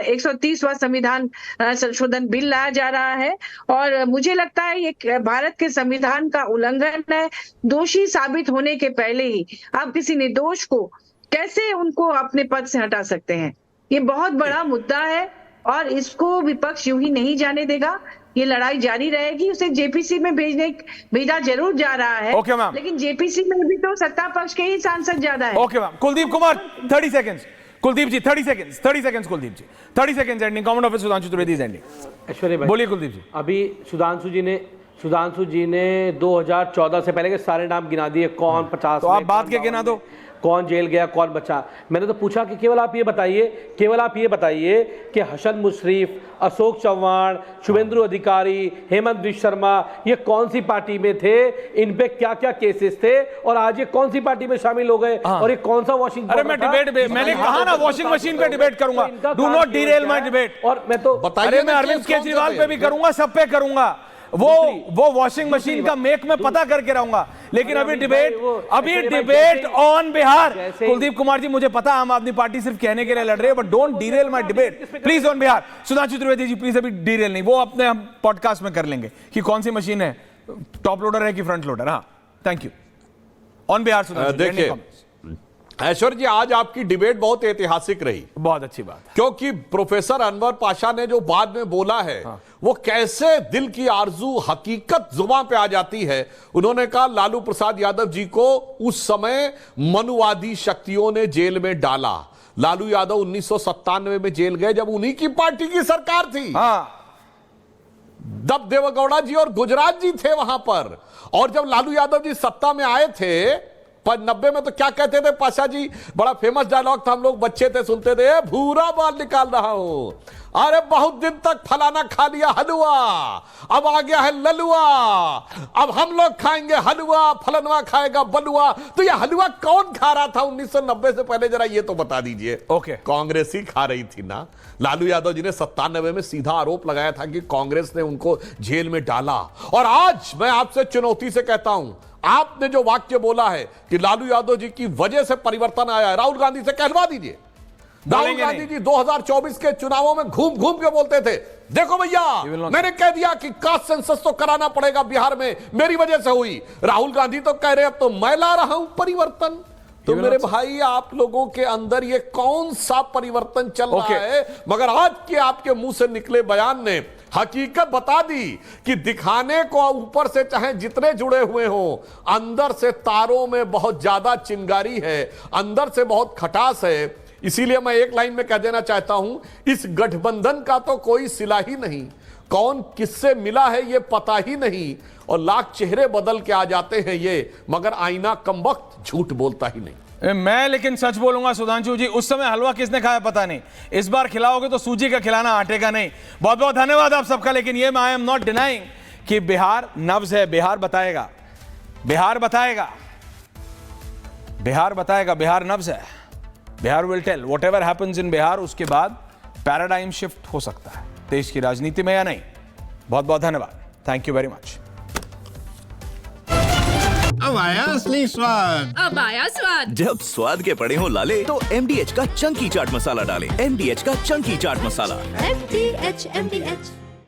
130वां संविधान संशोधन बिल लाया जा रहा है। और मुझे लगता है ये भारत के संविधान का उल्लंघन है। दोषी साबित होने के पहले ही आप किसी निर्दोष को कैसे उनको अपने पद से हटा सकते हैं? ये बहुत बड़ा मुद्दा है और इसको विपक्ष यूं ही नहीं जाने देगा। ये लड़ाई जारी रहेगी। उसे जेपीसी में भेजा जरूर जा रहा है। Okay ma'am. लेकिन जेपीसी में भी तो सत्ता पक्ष के ही सांसद ज्यादा है। Okay ma'am. Kuldeep Kumar 30 seconds. Kuldeep ji 30 seconds Kuldeep ji 30 seconds ending. Comment of Sudhanshu Trivedi is ending. Aishwarya भाई बोलिए कुलदीप जी। अभी सुधांशु जी ने 2014 से पहले के सारे नाम गिना दिए, कौन 50 तो आप बात के गिना दो, कौन जेल गया कौन बचा। मैंने तो पूछा कि केवल आप ये बताइए कि हसन मुशर्रफ, अशोक चव्हाण, शुभेंदु अधिकारी, हेमंत बिश्व शर्मा ये कौन सी पार्टी में थे, इन पे क्या क्या केसेस थे और आज ये कौन सी पार्टी में शामिल हो गए और ये कौन सा वॉशिंग। अरे मैं डिबेट मैंने कहा ना वॉशिंग मशीन पे डिबेट करूंगा। Do not Daryl my debate. और मैं तो अरे मैं अरविंद केजरीवाल पे भी करूंगा, सब पे करूंगा। वो वॉशिंग मशीन का मेक में पता करके रहूंगा। लेकिन अभी डिबेट ऑन बिहार। कुलदीप कुमार जी मुझे पता आम आदमी पार्टी सिर्फ कहने के लिए लड़ रही है, but don't derail my debate please on Bihar. Sudhanshu Trivedi ji please अभी डिरेल नहीं, वो अपने हम पॉडकास्ट में कर लेंगे कि कौन सी मशीन है, टॉप लोडर है कि फ्रंट लोडर। हाँ thank you. On Bihar Sudhanshu. देखिए ऐश्वर्य जी आज आपकी डिबेट बहुत ऐतिहासिक रही, बहुत अच्छी बात, क्योंकि प्रोफेसर अनवर पाशा ने जो बाद में बोला है वो कैसे दिल की आरजू हकीकत जुबान पे आ जाती है। उन्होंने कहा लालू प्रसाद यादव जी को उस समय मनुवादी शक्तियों ने जेल में डाला। लालू यादव 1997 में जेल गए जब उन्हीं की पार्टी की सरकार थी। तब देवेगौड़ा जी और गुजरात जी थे वहां पर। और जब लालू यादव जी सत्ता में आए थे 90 में तो क्या कहते थे पाशा जी, बड़ा फेमस डायलॉग था, हम लोग बच्चे थे सुनते थे, "ए, भूरा बाल निकाल रहा हूं, अरे बहुत दिन तक फलाना खा लिया हलवा, अब आ गया है ललुआ, अब हम लोग खाएंगे हलवा, फलनवा खाएगा बलुआ।" तो ये हलवा कौन खा रहा था 1990 से पहले, जरा ये तो बता दीजिए। ओके। कांग्रेस ही खा रही थी ना। लालू यादव जी ने 97 में सीधा आरोप लगाया था कि कांग्रेस ने उनको जेल में डाला। और आज मैं आपसे चुनौती से कहता हूं, आपने जो वाक्य बोला है कि लालू यादव जी की वजह से परिवर्तन आया है, राहुल गांधी से कहलवा दीजिए। राहुल गांधी जी 2024 के चुनावों में घूम घूम के बोलते थे, देखो भैया मैंने कह दिया कि कास्ट सेंसस तो कराना पड़ेगा बिहार में, मेरी वजह से हुई। राहुल गांधी तो कह रहे अब तो मैं ला रहा हूं परिवर्तन। तो मेरे भाई, आप लोगों के अंदर ये कौन सा परिवर्तन चल रहा है? मगर आज के आपके मुंह से निकले बयान ने हकीकत बता दी कि दिखाने को ऊपर से चाहे जितने जुड़े हुए हों, अंदर से तारों में बहुत ज्यादा चिंगारी है, अंदर से बहुत खटास है। इसीलिए मैं एक लाइन में कह देना चाहता हूं, इस गठबंधन का तो कोई सिला ही नहीं, कौन किससे मिला है ये पता ही नहीं, और लाख चेहरे बदल के आ जाते हैं ये, मगर आईना कमबख्त झूठ बोलता ही नहीं। मैं लेकिन सच बोलूंगा सुधांशु जी, उस समय हलवा किसने खाया पता नहीं, इस बार खिलाओगे तो सूजी का खिलाना, आटे का नहीं। बहुत बहुत धन्यवाद आप सबका। लेकिन ये मैं आई एम नॉट डिनाइंग कि बिहार नब्ज है, बिहार बताएगा, बिहार बताएगा, बिहार बताएगा, बिहार नब्ज है, Bihar will tell whatever happens in Bihar. उसके बाद पैराडाइम शिफ्ट हो सकता है देश की राजनीति में या नहीं। बहुत बहुत धन्यवाद, थैंक यू वेरी मच। अब आया असली स्वाद, अब आया स्वाद। जब स्वाद के पड़े हो लाले तो MDH का चंकी चाट मसाला डालें। MDH का चंकी चाट मसाला। MDH